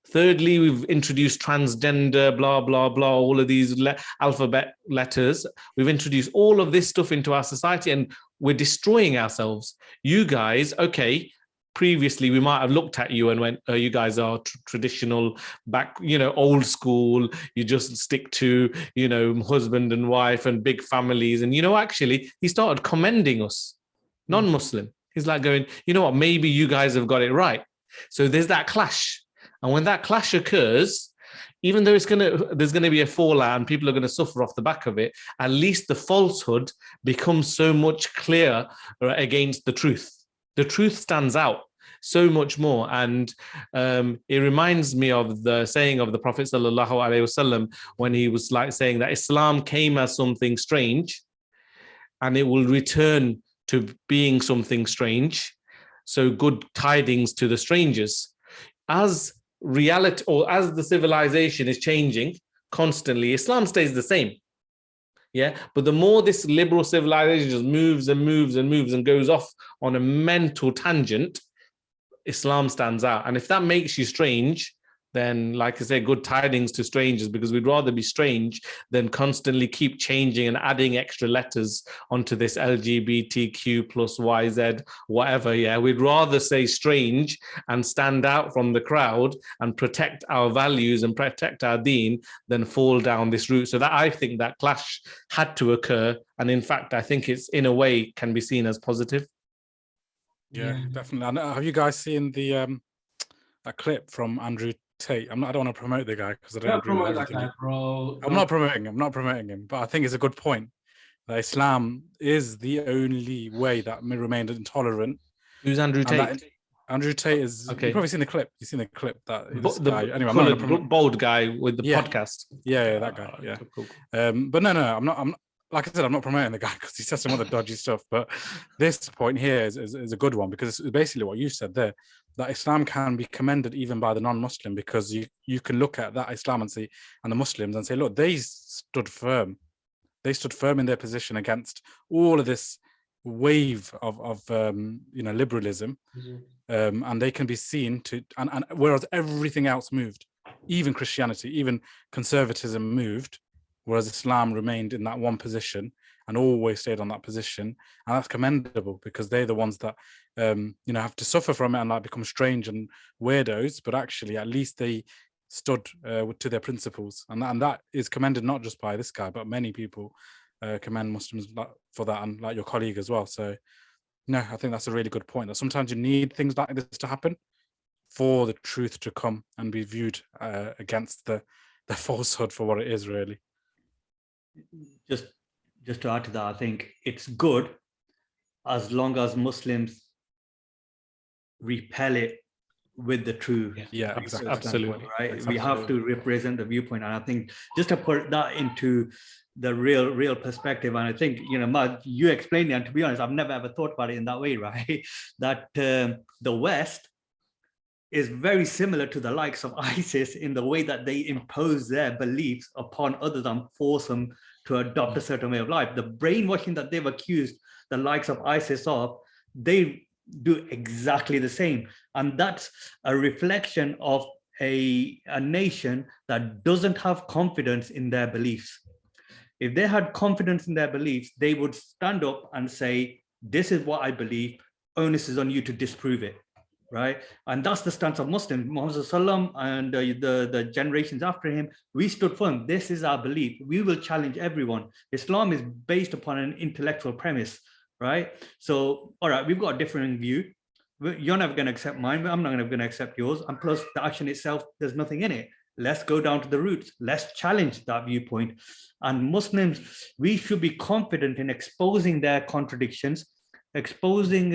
Thirdly, we've introduced transgender, blah, blah, blah, all of these alphabet letters. We've introduced all of this stuff into our society and we're destroying ourselves. You guys, okay, previously we might have looked at you and went, oh, you guys are traditional, back, you know, old school. You just stick to, you know, husband and wife and big families. And, you know, actually, he started commending us, non-Muslim. He's like going, you know what, maybe you guys have got it right. So there's that clash. And when that clash occurs, even though there's gonna be a fallout and people are gonna suffer off the back of it, at least the falsehood becomes so much clearer against the truth. The truth stands out so much more. And it reminds me of the saying of the Prophet sallallahu alaihi wasallam when he was like saying that Islam came as something strange and it will return to being something strange. So good tidings to the strangers. As reality, or as the civilization is changing constantly, Islam stays the same. Yeah, but the more this liberal civilization just moves and moves and moves and goes off on a mental tangent, Islam stands out. And if that makes you strange, then, like I say, good tidings to strangers, because we'd rather be strange than constantly keep changing and adding extra letters onto this LGBTQ plus YZ, whatever. Yeah, we'd rather say strange and stand out from the crowd and protect our values and protect our deen than fall down this route. So that, I think that clash had to occur. And in fact, I think it's, in a way, can be seen as positive. Yeah, definitely. And have you guys seen the that clip from Andrew Tate? I don't want to promote the guy because I don't agree with everything. Guy, bro. I'm not promoting him, but I think it's a good point that Islam is the only way that may remain intolerant. Who's Andrew Tate? Andrew Tate is. Okay. You've probably seen the clip. You've seen the clip that The guy. Anyway, I'm not gonna bald guy with the podcast. Yeah, that guy. Yeah. Cool. But no, I'm not. Like I said, I'm not promoting the guy because he says some other dodgy stuff. But this point here is a good one, because it's basically what you said there, that Islam can be commended even by the non-Muslim, because you can look at that Islam and the Muslims and say, look, they stood firm. They stood firm in their position against all of this wave of liberalism, and they can be seen to, and whereas everything else moved, even Christianity, even conservatism moved, whereas Islam remained in that one position and always stayed on that position. And that's commendable, because they're the ones that, have to suffer from it and like become strange and weirdos, but actually at least they stood to their principles. And that is commended not just by this guy, but many people commend Muslims for that, and like your colleague as well. So no, I think that's a really good point, that sometimes you need things like this to happen for the truth to come and be viewed against the falsehood for what it is, really. Just to add to that, I think it's good as long as Muslims repel it with the true. Yeah, absolutely. Right. Absolutely. We have to represent the viewpoint, and I think just to put that into the real perspective, and I think Mad, you explained it, and to be honest, I've never ever thought about it in that way, right? That the West is very similar to the likes of ISIS in the way that they impose their beliefs upon others and force them to adopt a certain way of life. The brainwashing that they've accused the likes of ISIS of, they do exactly the same. And that's a reflection of a nation that doesn't have confidence in their beliefs. If they had confidence in their beliefs, they would stand up and say, this is what I believe, onus is on you to disprove it. Right, and that's the stance of Muslims. Muhammad Sallam and the generations after him, we stood firm. This is our belief. We will challenge everyone. Islam is based upon an intellectual premise, right? So, all right, we've got a differing view. You're never going to accept mine, but I'm not going to accept yours. And plus, the action itself, there's nothing in it. Let's go down to the roots. Let's challenge that viewpoint. And Muslims, we should be confident in exposing their contradictions, exposing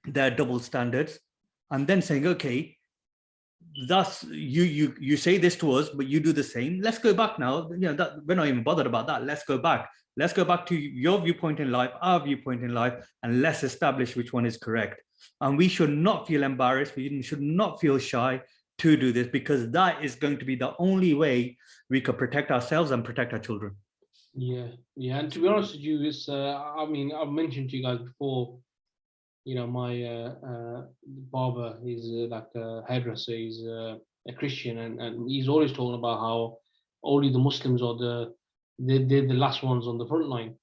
their double standards, and then saying, okay, that's you say this to us, but you do the same. Let's go back now. That we're not even bothered about that. Let's go back to your viewpoint in life, our viewpoint in life, and let's establish which one is correct. And we should not feel embarrassed. We should not feel shy to do this, because that is going to be the only way we could protect ourselves and protect our children. Yeah. And to be honest with you, it's I've mentioned to you guys before, my barber, he's like a hairdresser, he's a Christian, and he's always talking about how only the Muslims are they're the last ones on the front line.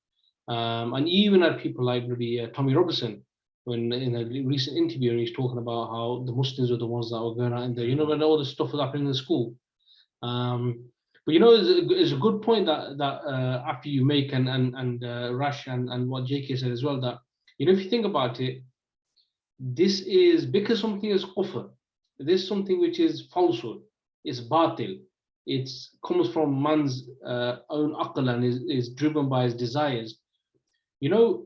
And even at people like maybe Tommy Robertson, when in a recent interview, he's talking about how the Muslims are the ones that were going out in there, when all this stuff was happening in the school. But it's a good point that after you make and Rash and what JK said as well, that if you think about it, this is because something is kufr, this is something which is falsehood, it's batil, it comes from man's own aql and is driven by his desires. You know,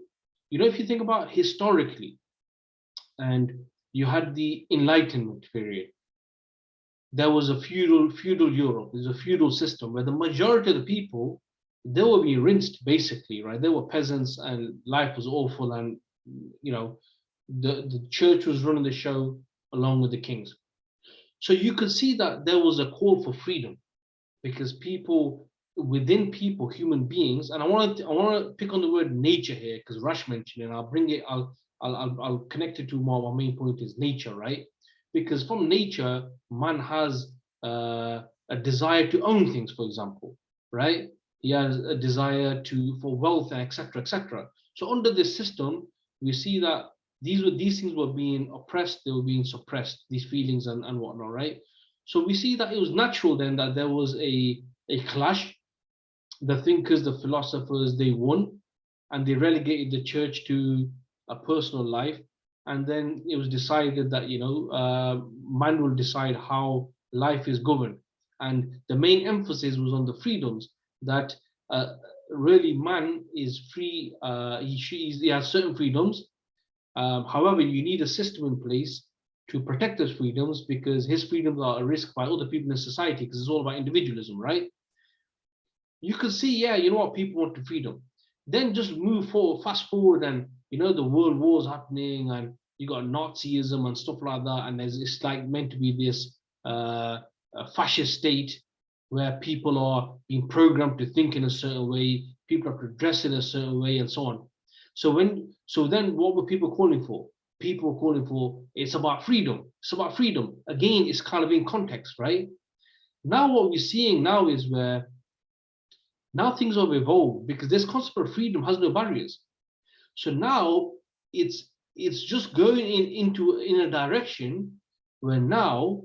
if you think about historically, and you had the Enlightenment period, there was a feudal Europe, there's a feudal system where the majority of the people, they were being rinsed basically, right? They were peasants and life was awful, and you know, the church was running the show along with the kings. So you could see that there was a call for freedom, because people, within people, human beings, and I want to pick on the word nature here because Rash mentioned it, and I'll bring it, I'll connect it to my main point is nature, right? Because from nature, man has a desire to own things, for example, right? He has a desire for wealth, etc., etc. So under this system, we see that these things were being oppressed, they were being suppressed, these feelings and whatnot, right? So we see that it was natural then that there was a clash. The thinkers, the philosophers, they won, and they relegated the church to a personal life. And then it was decided that, you know, man will decide how life is governed. And the main emphasis was on the freedoms, that really man is free, he has certain freedoms. However, you need a system in place to protect those freedoms, because his freedoms are at risk by other people in society, because it's all about individualism, right? You can see, yeah, you know what, people want the freedom. Then just move forward, fast forward, and you know, the world wars happening, and you got Nazism and stuff like that, and it's like meant to be this fascist state where people are being programmed to think in a certain way, people have to dress in a certain way, and so on. So then what were people calling for? People were calling for, it's about freedom. It's about freedom. Again, it's kind of in context, right? Now what we're seeing now is where now things have evolved, because this concept of freedom has no barriers. So now it's just going in a direction where now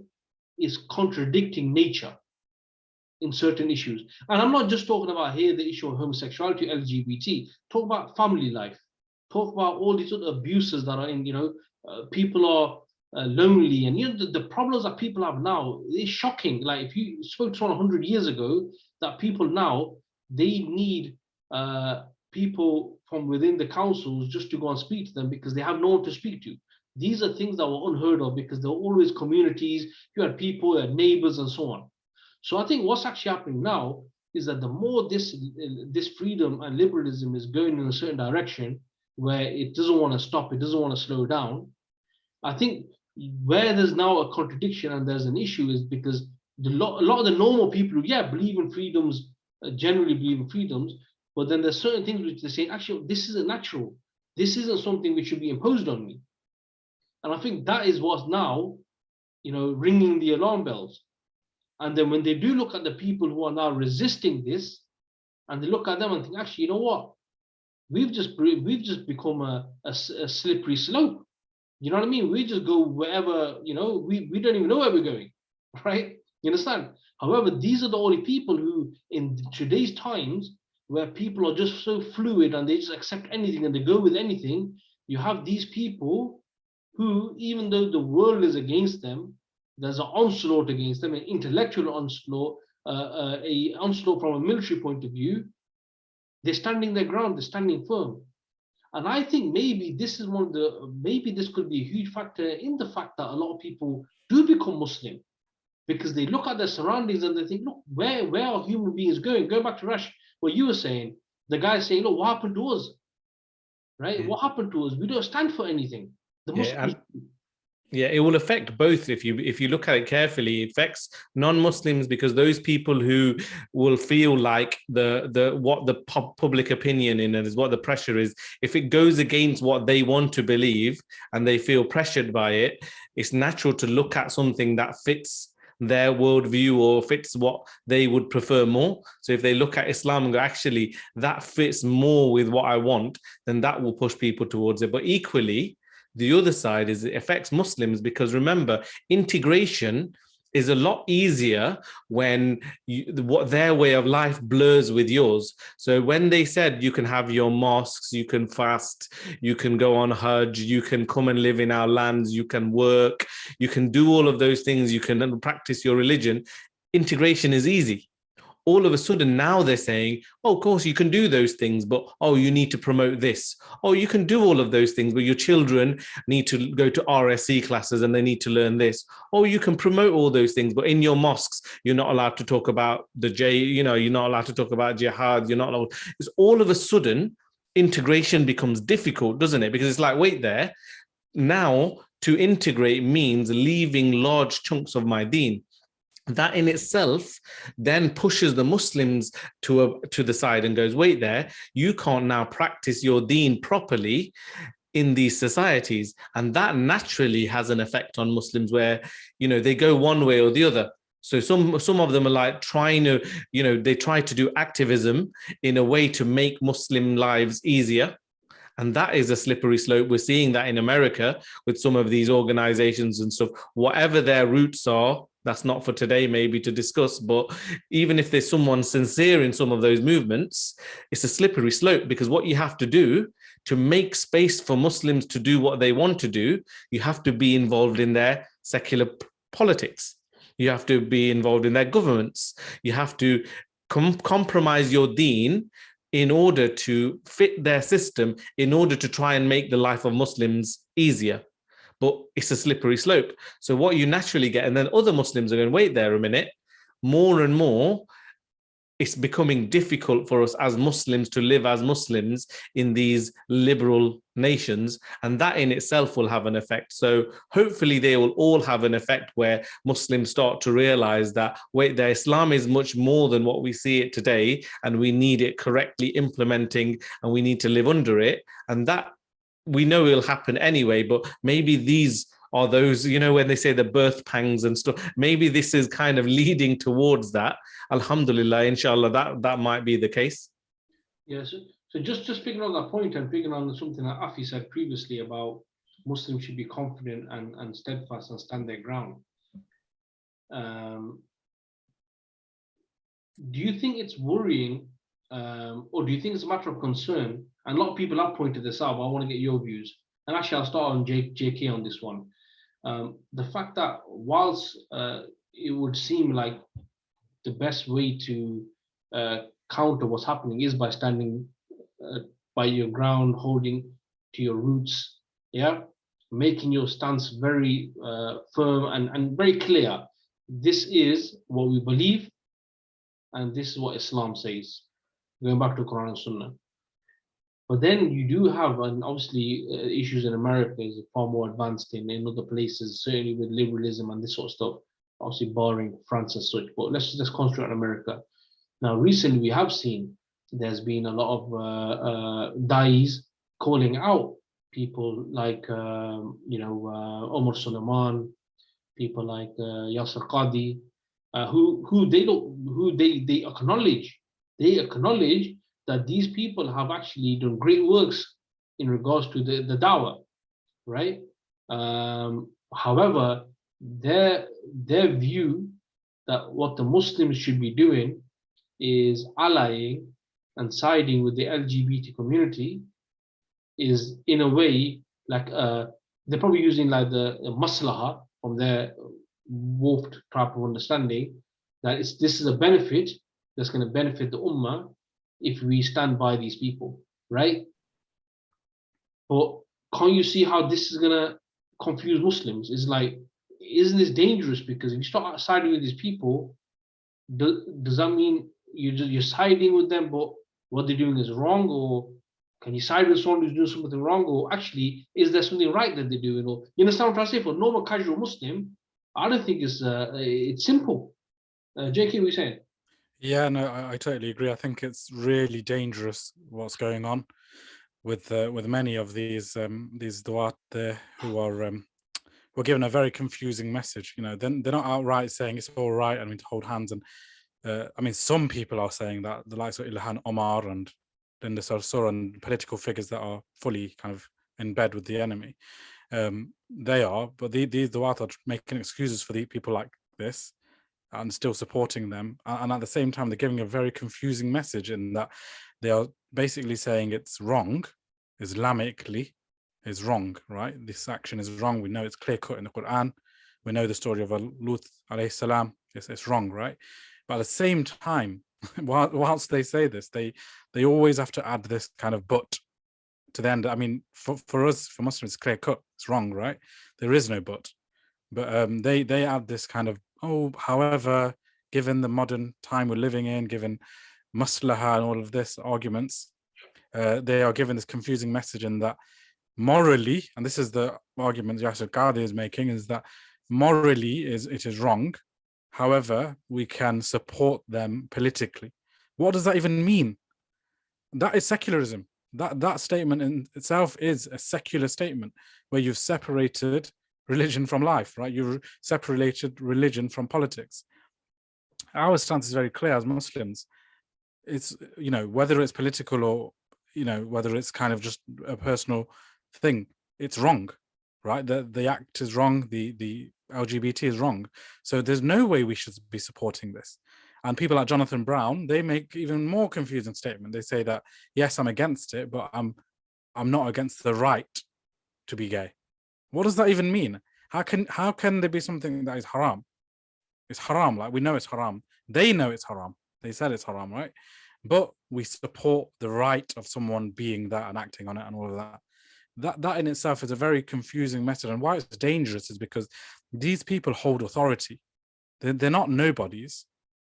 it's contradicting nature in certain issues. And I'm not just talking about here the issue of homosexuality, LGBT. Talk about family life. Talk about all these other abuses that are in, you know, people are lonely, and you know, the problems that people have now is shocking. Like if you spoke to someone 100 years ago, that people now, they need people from within the councils just to go and speak to them, because they have no one to speak to. These are things that were unheard of, because there were always communities, you had people, you had neighbors, and so on. So I think what's actually happening now is that the more this freedom and liberalism is going in a certain direction where it doesn't want to stop, it doesn't want to slow down, I think where there's now a contradiction and there's an issue is because a lot of the normal people who, yeah, believe in freedoms, generally believe in freedoms, but then there's certain things which they say, actually, this isn't natural. This isn't something which should be imposed on me. And I think that is what's now, you know, ringing the alarm bells. And then when they do look at the people who are now resisting this, and they look at them and think, actually, you know what? We've just become a slippery slope. You know what I mean? We just go wherever, you know, we don't even know where we're going, right? You understand? However, these are the only people who, in today's times, where people are just so fluid and they just accept anything and they go with anything, you have these people who, even though the world is against them, there's an onslaught against them, an intellectual onslaught, a onslaught from a military point of view. They're standing their ground, they're standing firm. And I think maybe this is maybe this could be a huge factor in the fact that a lot of people do become Muslim, because they look at their surroundings and they think, look, where are human beings going? Go back to Rash, what you were saying. The guy saying, look, what happened to us? Right? What happened to us? We don't stand for anything. The Muslims. Yeah, it will affect both. If you look at it carefully, it affects non-Muslims, because those people who will feel like what the public opinion in it is, what the pressure is, if it goes against what they want to believe and they feel pressured by it, it's natural to look at something that fits their worldview or fits what they would prefer more. So if they look at Islam and go, actually, that fits more with what I want, then that will push people towards it. But equally, the other side is it affects Muslims, because remember, integration is a lot easier when what their way of life blurs with yours. So when they said you can have your mosques, you can fast, you can go on Hajj, you can come and live in our lands, you can work, you can do all of those things, you can practice your religion, integration is easy. All of a sudden now they're saying, oh, of course you can do those things, but oh, you need to promote this. Oh, you can do all of those things, but your children need to go to RSC classes and they need to learn this. Oh, you can promote all those things, but in your mosques, you're not allowed to talk about you're not allowed to talk about jihad. You're not allowed. It's all of a sudden integration becomes difficult, doesn't it? Because it's like, wait there, now to integrate means leaving large chunks of my deen. That in itself then pushes the Muslims to the side and goes, wait there, you can't now practice your deen properly in these societies. And that naturally has an effect on Muslims where, they go one way or the other. So some of them are like trying to, they try to do activism in a way to make Muslim lives easier. And that is a slippery slope. We're seeing that in America with some of these organizations and stuff, whatever their roots are. That's not for today, maybe to discuss, but even if there's someone sincere in some of those movements, it's a slippery slope, because what you have to do to make space for Muslims to do what they want to do, you have to be involved in their secular politics. You have to be involved in their governments. You have to compromise your deen in order to fit their system, in order to try and make the life of Muslims easier. But it's a slippery slope. So what you naturally get, and then other Muslims are going, wait there a minute, more and more, it's becoming difficult for us as Muslims to live as Muslims in these liberal nations. And that in itself will have an effect. So hopefully they will all have an effect where Muslims start to realize that, wait there, Islam is much more than what we see it today, and we need it correctly implementing, and we need to live under it. And that, we know it'll happen anyway, but maybe these are those, when they say the birth pangs and stuff, maybe this is kind of leading towards that. Alhamdulillah, inshallah, that might be the case. Yeah, so just picking on that point and picking on something that Afi said previously about Muslims should be confident and steadfast and stand their ground. Do you think it's worrying, or do you think it's a matter of concern? And a lot of people have pointed this out, but I want to get your views. And actually, I'll start on JK on this one. The fact that whilst it would seem like the best way to counter what's happening is by standing by your ground, holding to your roots, making your stance very firm and very clear. This is what we believe, and this is what Islam says, going back to Quran and Sunnah. But then you do have, and obviously issues in America is far more advanced in other places, certainly with liberalism and this sort of stuff, obviously barring France and such, but let's just concentrate on America. Now, recently we have seen there's been a lot of dais calling out people like, Omar Suleiman, people like Yasser Qadi, who they acknowledge that these people have actually done great works in regards to the dawah, right? However, their view that what the Muslims should be doing is allying and siding with the LGBT community is in a way like they're probably using like the maslaha from their warped type of understanding that this is a benefit that's going to benefit the ummah if we stand by these people, right? But can't you see how this is going to confuse Muslims? It's like, isn't this dangerous? Because if you start siding with these people, does that mean you're siding with them, but what they're doing is wrong? Or can you side with someone who's doing something wrong? Or actually, is there something right that they're doing? Or you understand what I'm trying to say? For normal casual Muslim, I don't think it's simple. JK, what are you saying? Yeah, no, I totally agree. I think it's really dangerous what's going on with many of these du'at there who are given a very confusing message. They're not outright saying it's all right and we to hold hands. And I mean, some people are saying that, the likes of Ilhan Omar and Linda Sarsour and political figures that are fully kind of in bed with the enemy. They are, but these du'at are making excuses for the people like this and still supporting them. And at the same time, they're giving a very confusing message in that they are basically saying it's wrong, Islamically is wrong, right? This action is wrong. We know it's clear cut in the Quran. We know the story of Lut alayhi salam. It's wrong, right? But at the same time, whilst they say this, they always have to add this kind of but to the end. I mean, for us, for Muslims, it's clear cut. It's wrong, right? There is no but. But they add this kind of, oh, however, given the modern time we're living in, given maslaha and all of this arguments, they are given this confusing message in that morally, and this is the argument Yasir Qadhi is making, is that morally it is wrong. However, we can support them politically. What does that even mean? That is secularism. That statement in itself is a secular statement where you've separated religion from life, right? You've separated religion from politics. Our stance is very clear as Muslims. It's, you know, whether it's political or, you know, whether it's kind of just a personal thing, it's wrong, right? The act is wrong, the LGBT is wrong. So there's no way we should be supporting this. And people like Jonathan Brown, they make even more confusing statement. They say that, yes, I'm against it, but I'm not against the right to be gay. What does that even mean? How can there be something that is haram? It's haram, like we know it's haram. They know it's haram. They said it's haram, right? But we support the right of someone being that and acting on it and all of that. That in itself is a very confusing message. And why it's dangerous is because these people hold authority. They're not nobodies.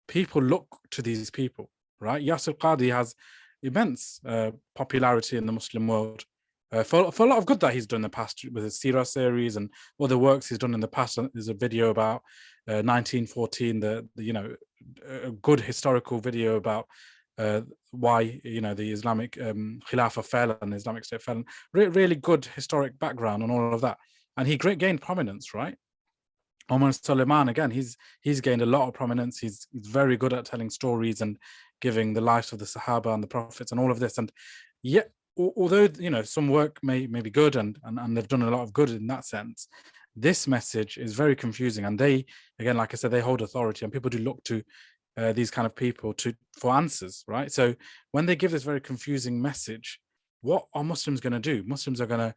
People look to these people, right? Yasir Qadhi has immense popularity in the Muslim world for a lot of good that he's done in the past with his Sirah series and other works he's done in the past. There's a video about 1914, the you know, a good historical video about why, you know, the Islamic Khilafah fell and the Islamic State fell. Really good historic background and all of that. And he gained prominence, right? Omar Suleiman, again, he's gained a lot of prominence. He's very good at telling stories and giving the lives of the Sahaba and the Prophets and all of this. And yet, although, you know, some work may be good and they've done a lot of good in that sense, this message is very confusing. And they, again, like I said, they hold authority, and people do look to these kind of people for answers, right? So when they give this very confusing message, what are Muslims going to do? Muslims are going to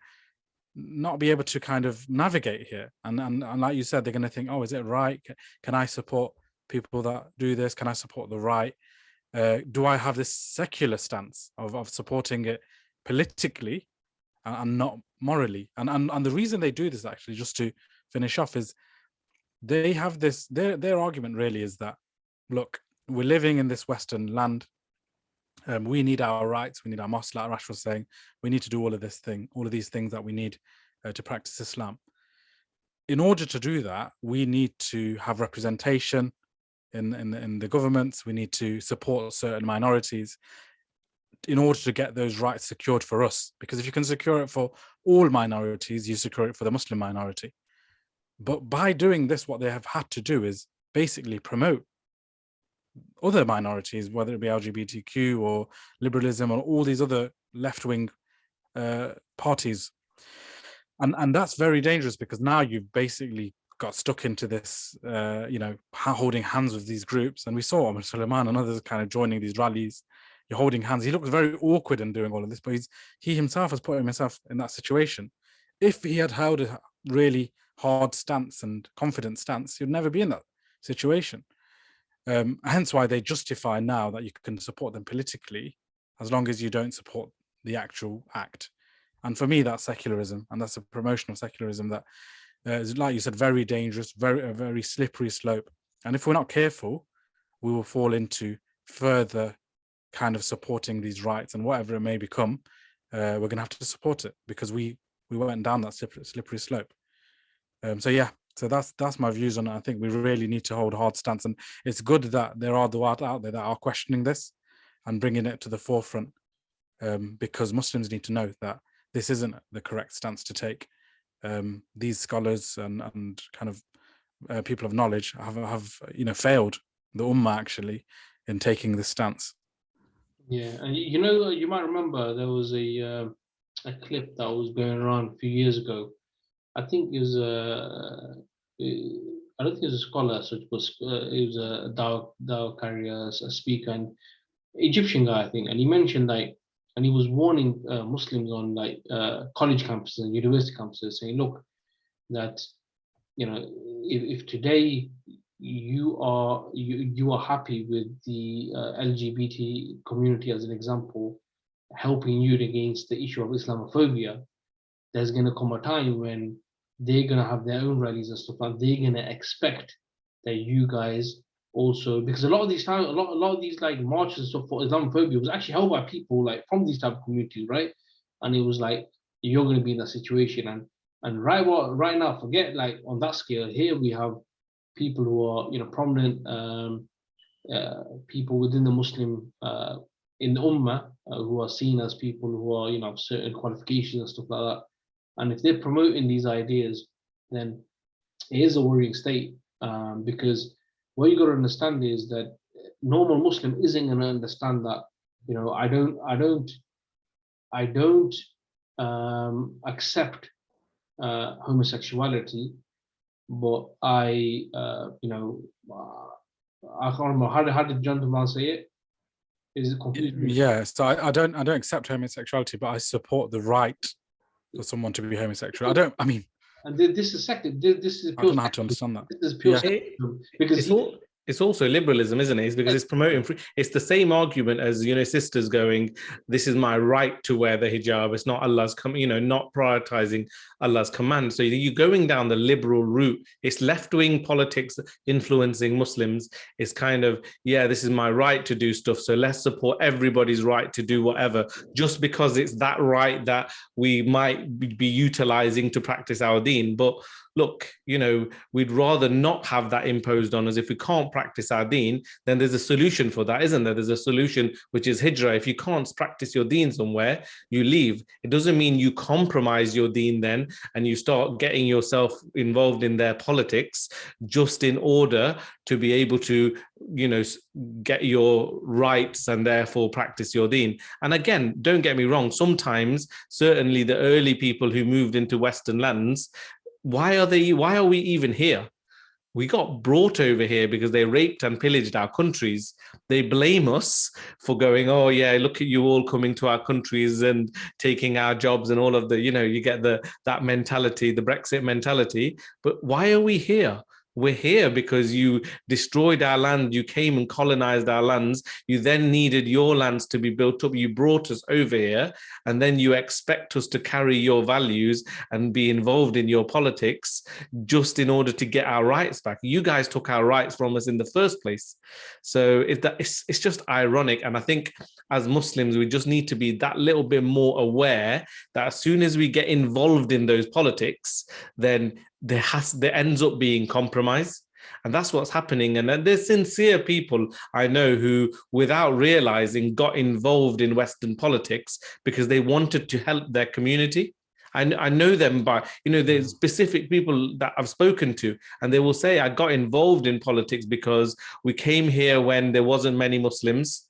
not be able to kind of navigate here, and like you said, they're going to think, oh, is it right? Can I support people that do this? Can I support the right? Do I have this secular stance of supporting it politically and not morally? And the reason they do this, actually, just to finish off, is they have this, their argument really is that, look, we're living in this Western land. We need our rights. We need our mosque, like Rash was saying. We need to do all of these things that we need to practice Islam. In order to do that, we need to have representation in the governments. We need to support certain minorities in order to get those rights secured for us. Because if you can secure it for all minorities, you secure it for the Muslim minority. But by doing this, what they have had to do is basically promote other minorities, whether it be LGBTQ or liberalism or all these other left-wing parties. And that's very dangerous, because now you've basically got stuck into this, you know, holding hands with these groups. And we saw Omar Suleiman and others kind of joining these rallies. You're holding hands. He looks very awkward in doing all of this, but he himself has put himself in that situation. If he had held a really hard stance and confident stance, he'd never be in that situation. Hence why they justify now that you can support them politically as long as you don't support the actual act. And for me, that's secularism, and that's a promotion of secularism that is, like you said, very dangerous, a very slippery slope. And if we're not careful, we will fall into further kind of supporting these rights, and whatever it may become, we're going to have to support it, because we went down that slippery slope. So yeah. So that's my views on it. I think we really need to hold a hard stance, and it's good that there are du'at out there that are questioning this and bringing it to the forefront, because Muslims need to know that this isn't the correct stance to take. These scholars and kind of people of knowledge have you know, failed the ummah actually in taking this stance. Yeah, and you know, you might remember there was a clip that was going around a few years ago. I think it was I don't think he was a scholar, so it was he was a Dao carrier, a speaker, and Egyptian guy, I think, and he mentioned like, and he was warning Muslims on like college campuses and university campuses, saying, look, that if today you are happy with the LGBT community as an example, helping you against the issue of Islamophobia, there's going to come a time when they're going to have their own rallies and stuff, and they're going to expect that you guys also, because a lot of these times, a lot of these like marches and stuff for Islamophobia was actually held by people like from these type of communities, right? And it was like, you're going to be in that situation, and right now, forget like on that scale. Here we have people who are prominent people within the Muslim in the Ummah who are seen as people who are have certain qualifications and stuff like that. And if they're promoting these ideas, then it is a worrying state, because what you got to understand is that normal Muslim isn't going to understand that. I don't accept homosexuality, but I can't remember how did John say it? Is it confused? Yeah, so I don't accept homosexuality, but I support the right for someone to be homosexual. And this is second. This is I don't know how to understand that. This is pure because it's also liberalism, isn't it? It's because it's promoting free. It's the same argument as sisters going, "This is my right to wear the hijab. It's not Allah's not prioritizing Allah's command." So you're going down the liberal route. It's left-wing politics influencing Muslims. It's kind of, this is my right to do stuff. So let's support everybody's right to do whatever, just because it's that right that we might be utilizing to practice our deen. But look, we'd rather not have that imposed on us. If we can't practice our deen, then there's a solution for that, isn't there? There's a solution, which is hijrah. If you can't practice your deen somewhere, you leave. It doesn't mean you compromise your deen then and you start getting yourself involved in their politics just in order to be able to, get your rights and therefore practice your deen. And again, don't get me wrong, sometimes, certainly the early people who moved into Western lands, why are we even here? We got brought over here because they raped and pillaged our countries. They blame us for going, oh yeah, look at you all coming to our countries and taking our jobs and all of the, you get that mentality, the Brexit mentality. But why are we here? We're here because you destroyed our land. You came and colonized our lands. You then needed your lands to be built up. You brought us over here, and then you expect us to carry your values and be involved in your politics just in order to get our rights back. You guys took our rights from us in the first place. So it's just ironic. And I think as Muslims, we just need to be that little bit more aware that as soon as we get involved in those politics, then there ends up being compromise. And that's what's happening. And there's sincere people I know who, without realizing, got involved in Western politics because they wanted to help their community. I know them by, there's specific people that I've spoken to, and they will say, I got involved in politics because we came here when there wasn't many Muslims.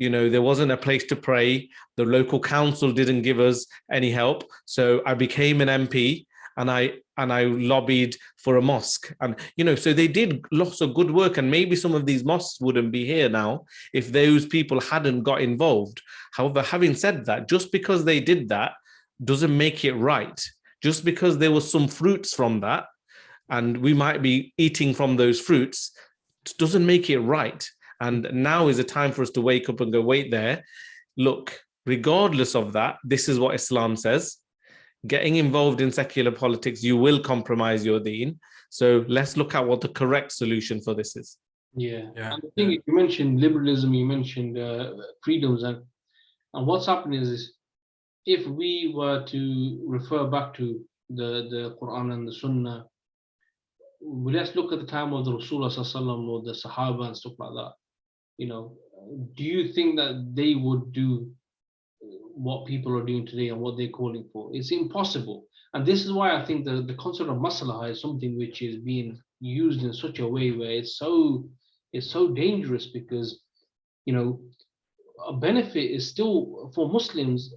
There wasn't a place to pray. The local council didn't give us any help. So I became an MP. And I lobbied for a mosque. And, so they did lots of good work. And maybe some of these mosques wouldn't be here now if those people hadn't got involved. However, having said that, just because they did that doesn't make it right. Just because there was some fruits from that, and we might be eating from those fruits, doesn't make it right. And now is a time for us to wake up and go, wait there. Look, regardless of that, this is what Islam says. Getting involved in secular politics, you will compromise your deen. So let's look at what the correct solution for this is. Yeah. And the thing, you mentioned liberalism, you mentioned freedoms, and what's happening is if we were to refer back to the Quran and the Sunnah, let's look at the time of the Rasulullah or the Sahaba and stuff like that. Do you think that they would do what people are doing today and what they're calling for? It's impossible. And this is why I think the concept of maslaha is something which is being used in such a way where it's so dangerous, because a benefit is still for Muslims.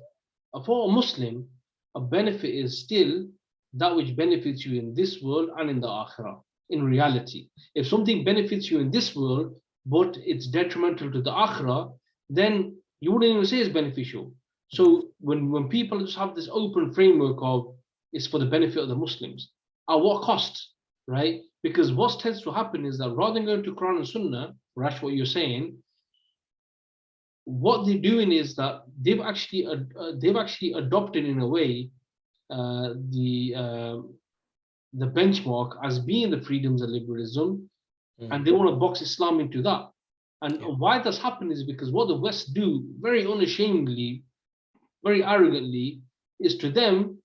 For a Muslim, a benefit is still that which benefits you in this world and in the akhirah. in reality. If something benefits you in this world, but it's detrimental to the akhirah, then you wouldn't even say it's beneficial. So when people just have this open framework of it's for the benefit of the Muslims, at what cost, right? Because what tends to happen is that rather than going to Quran and Sunnah, Rash, what you're saying, what they're doing is that they've actually adopted in a way the benchmark as being the freedoms of liberalism, and they want to box Islam into that. And why that's happened is because what the West do very unashamedly, very arrogantly, is to them,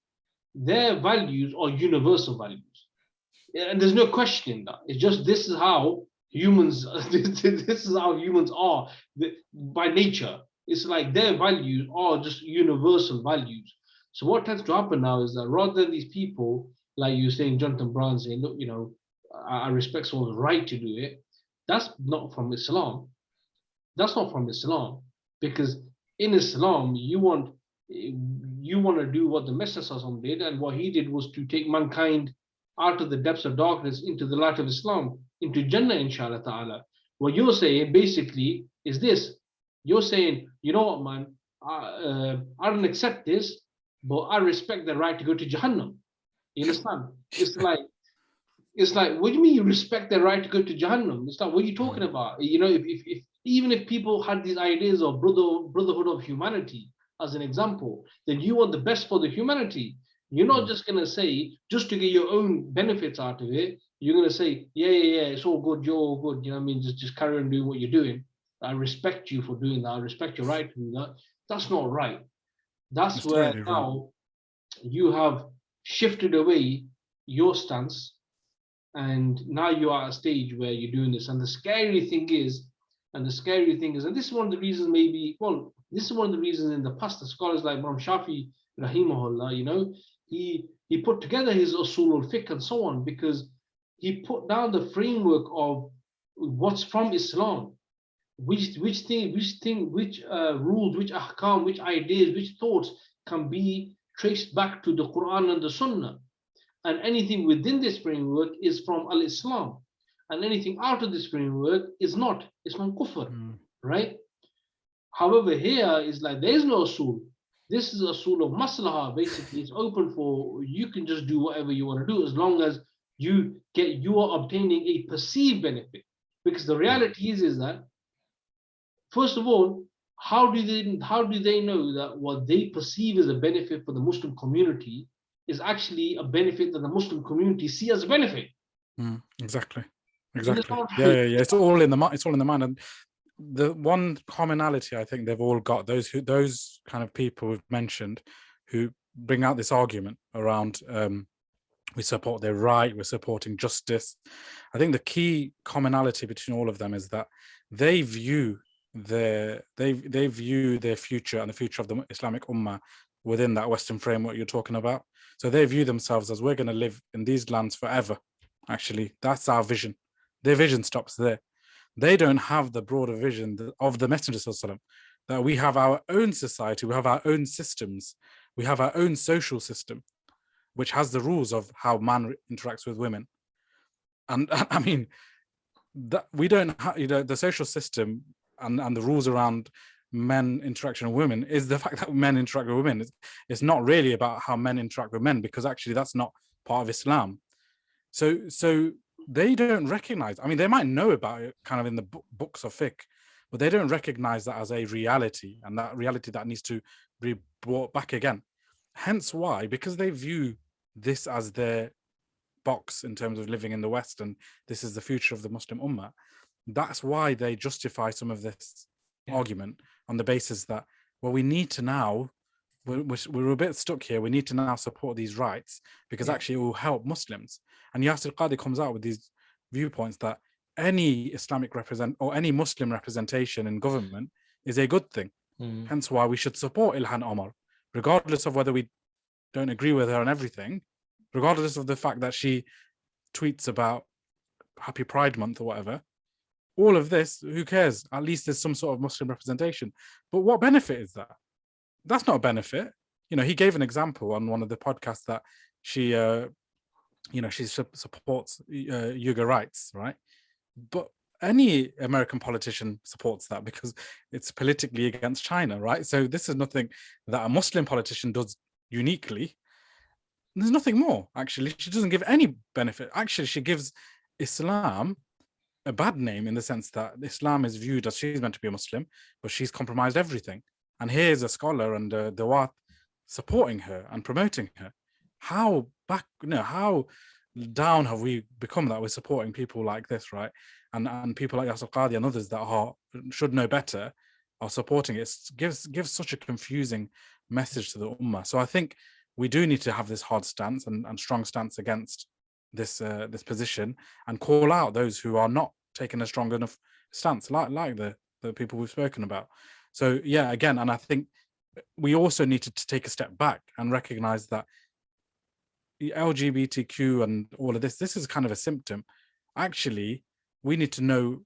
their values are universal values. And there's no questioning that. It's just this is how humans, this is how humans are by nature. It's like their values are just universal values. So what tends to happen now is that rather than these people, like you're saying, Jonathan Brown saying, look, you know, I respect someone's right to do it. That's not from Islam. That's not from Islam, because in Islam you want to do what the Messenger did, and what he did was to take mankind out of the depths of darkness into the light of Islam, into Jannah, inshallah ta'ala. What you're saying basically is this. You're saying, you know what, man, I don't accept this, but I respect the right to go to Jahannam. You understand? It's like, what do you mean you respect the right to go to Jahannam? It's like, what are you talking about? You know, if even if people had these ideas of brotherhood of humanity as an example, then you want the best for the humanity. You're not just going to say, just to get your own benefits out of it, you're going to say, yeah, it's all good, you're all good. You know what I mean? Just carry on doing what you're doing. I respect you for doing that. I respect your right to do that. That's not right. That's where totally now you have shifted away your stance, and now you are at a stage where you're doing this. And the scary thing is, and this is one of the reasons this is one of the reasons in the past, the scholars like Imam Shafi, rahimahullah, you know, he put together his usul al-fiqh and so on, because he put down the framework of what's from Islam, which rules, which ahkam, which ideas, which thoughts can be traced back to the Quran and the Sunnah. And anything within this framework is from al-Islam. And anything out of this framework is not. It's from kufr, right? However, here is like, there is no usul. This is a usul of maslahah. Basically, it's open for, you can just do whatever you want to do, as long as you are obtaining a perceived benefit. Because the reality is that, first of all, how do they know that what they perceive as a benefit for the Muslim community is actually a benefit that the Muslim community see as a benefit? Exactly. Yeah. It's all in the mind. It's all in the mind. And the one commonality I think they've all got, those kind of people we've mentioned, who bring out this argument around we support their right, we're supporting justice. I think the key commonality between all of them is that they view their future and the future of the Islamic Ummah within that Western framework you're talking about. So they view themselves as, we're going to live in these lands forever. Actually, that's our vision. Their vision stops there. They don't have the broader vision of the Messenger ﷺ, that we have our own society, we have our own systems, we have our own social system, which has the rules of how man interacts with women. And I mean, that we don't have, you know, the social system and the rules around men interaction with women is the fact that men interact with women. It's not really about how men interact with men, because actually that's not part of Islam. So they don't recognize, I mean, they might know about it kind of in the books of fiqh, but they don't recognize that as a reality, and that reality that needs to be brought back again. Hence why, because they view this as their box in terms of living in the West, and this is the future of the Muslim Ummah, that's why they justify some of this argument on the basis that, well, we need to now, we're a bit stuck here, we need to now support these rights, because actually it will help Muslims. And Yasir Qadi comes out with these viewpoints that any Islamic or any Muslim representation in government is a good thing. Hence why we should support Ilhan Omar, regardless of whether we don't agree with her on everything, regardless of the fact that she tweets about Happy Pride Month or whatever. All of this, who cares? At least there's some sort of Muslim representation. But what benefit is that? That's not a benefit. You know, he gave an example on one of the podcasts that she she supports Uyghur rights, right? But any American politician supports that because it's politically against China, right? So this is nothing that a Muslim politician does uniquely. There's nothing more, actually. She doesn't give any benefit. Actually, she gives Islam a bad name in the sense that Islam is viewed as she's meant to be a Muslim, but she's compromised everything. And here's a scholar and a Dawat supporting her and promoting her. How down have we become that we're supporting people like this, right? And people like Yasir Qadhi and others that should know better are supporting it. Gives such a confusing message to the Ummah. So I think we do need to have this hard stance and strong stance against this position, and call out those who are not taking a strong enough stance, like the people we've spoken about. So yeah, again, and I think we also need to take a step back and recognize that the LGBTQ and all of this is kind of a symptom. Actually, we need to know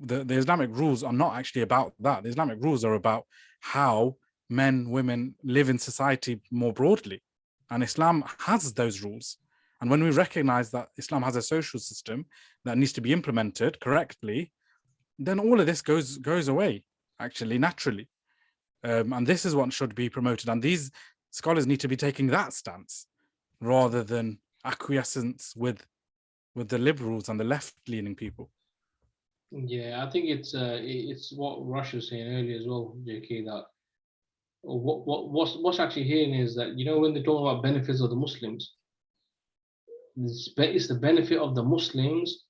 the Islamic rules are not actually about that. The Islamic rules are about how men, women live in society more broadly. And Islam has those rules. And when we recognize that Islam has a social system that needs to be implemented correctly, then all of this goes away, actually, naturally. And this is what should be promoted. And these scholars need to be taking that stance rather than acquiescence with the liberals and the left-leaning people. Yeah, I think it's what Rush was saying earlier as well, JK, that what's actually hearing is that, when they're talking about benefits of the Muslims, it's the benefit of the Muslims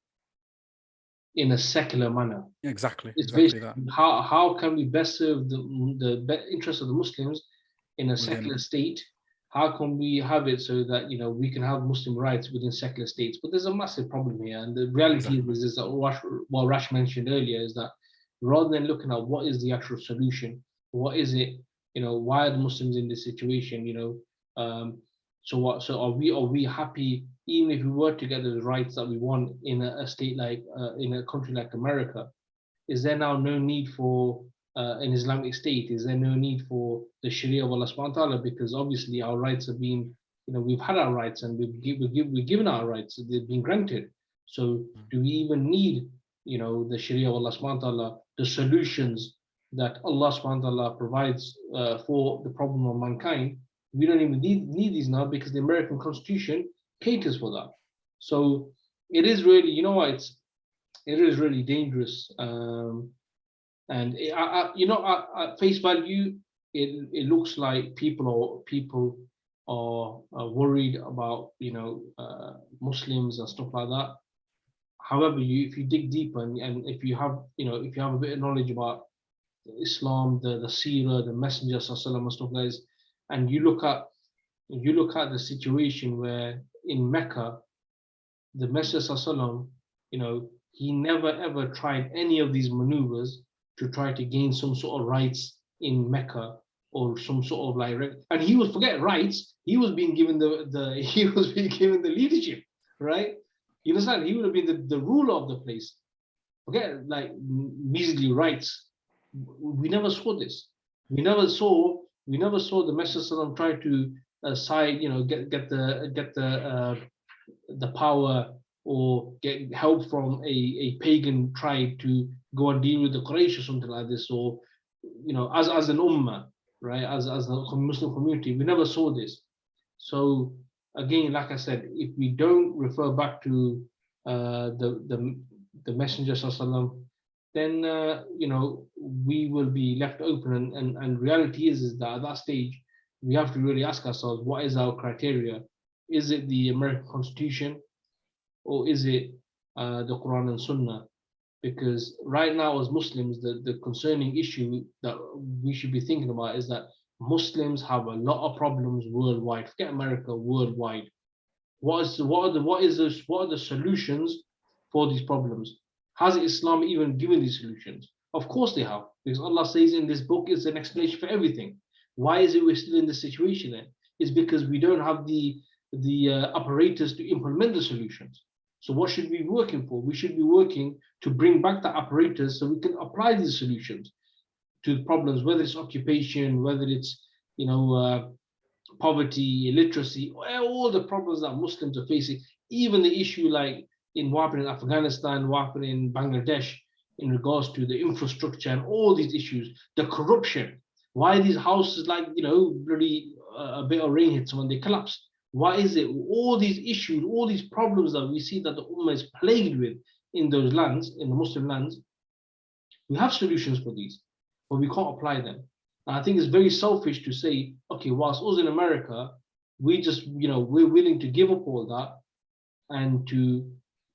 in a secular manner. Exactly. It's exactly basically that. how can we best serve the interests of the Muslims in a secular state? How can we have it so that we can have Muslim rights within secular states? But there's a massive problem here, and the reality is that what Rash mentioned earlier is that rather than looking at what is the actual solution, what is it, why are the Muslims in this situation? So are we happy even if we were to get the rights that we want in a state like in a country like America? Is there now no need for an Islamic state? Is there no need for the Sharia of Allah subhanahu wa ta'ala? Because obviously our rights have been, we've had our rights and we've given our rights, they've been granted. So do we even need, the Sharia of Allah subhanahu wa ta'ala, the solutions that Allah subhanahu wa ta'ala provides for the problem of mankind? We don't even need these now because the American Constitution caters for that. So it is really, it is really dangerous. And at face value, it looks like people are worried about Muslims and stuff like that. However, if you dig deeper and if you have a bit of knowledge about Islam, the Seerah, the Messenger Sallallahu and stuff like this, and you look at the situation where in Mecca, the Messenger Sallallahu, he never ever tried any of these maneuvers to try to gain some sort of rights in Mecca or some sort of and he was forget rights. He was being given the leadership, right? You understand? He would have been the ruler of the place. Forget measly rights. We never saw this. We never saw the Messenger try to get the power or get help from a pagan tribe to go and deal with the Quraysh or something like this, or as an ummah, right? As a Muslim community, we never saw this. So again, like I said, if we don't refer back to the Messenger Sallallahu, then we will be left open. And reality is that at that stage, we have to really ask ourselves, what is our criteria? Is it the American Constitution, or is it the Quran and Sunnah? Because right now, as Muslims, the concerning issue that we should be thinking about is that Muslims have a lot of problems worldwide. Forget America, worldwide. What are the solutions for these problems? Has Islam even given these solutions? Of course they have, because Allah says in this book is an explanation for everything. Why is it we're still in this situation then? It's because we don't have the apparatus to implement the solutions. So what should we be working for? We should be working to bring back the apparatus so we can apply these solutions to the problems, whether it's occupation, whether it's poverty, illiteracy, all the problems that Muslims are facing even the issue like in what happened in Afghanistan, what happened in Bangladesh, in regards to the infrastructure and all these issues, the corruption, why these houses, like, you know, bloody a bit of rain hits them and they collapse. Why is it all these issues, all these problems that we see that the Ummah is plagued with in those lands, in the Muslim lands? We have solutions for these, but we can't apply them. And I think it's very selfish to say, okay, whilst us in America, we just, you know, we're willing to give up all that and to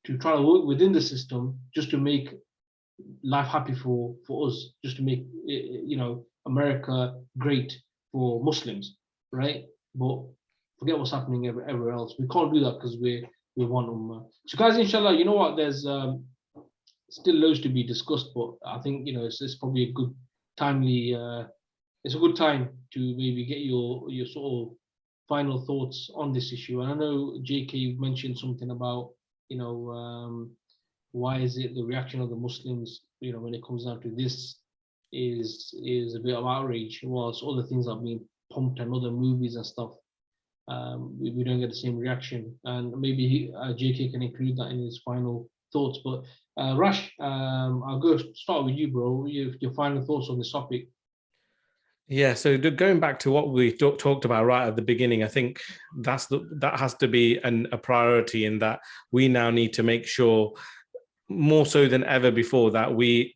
try to work within the system just to make life happy for us, just to make, you know, America great for Muslims, right? But forget what's happening everywhere else. We can't do that because we want Ummah. So guys, inshallah, you know what, there's still loads to be discussed, but I think, you know, it's probably a good timely, it's a good time to maybe get your sort of final thoughts on this issue. And I know JK mentioned something about, you know, why is it the reaction of the Muslims, you know, when it comes down to this is a bit of outrage, whilst other things are being pumped and other movies and stuff, we don't get the same reaction. And maybe JK can include that in his final thoughts. But Rash, I'll go start with you, bro. Your final thoughts on this topic. Yeah, so going back to what we talked about right at the beginning, I think that has to be a priority, in that we now need to make sure, more so than ever before, that we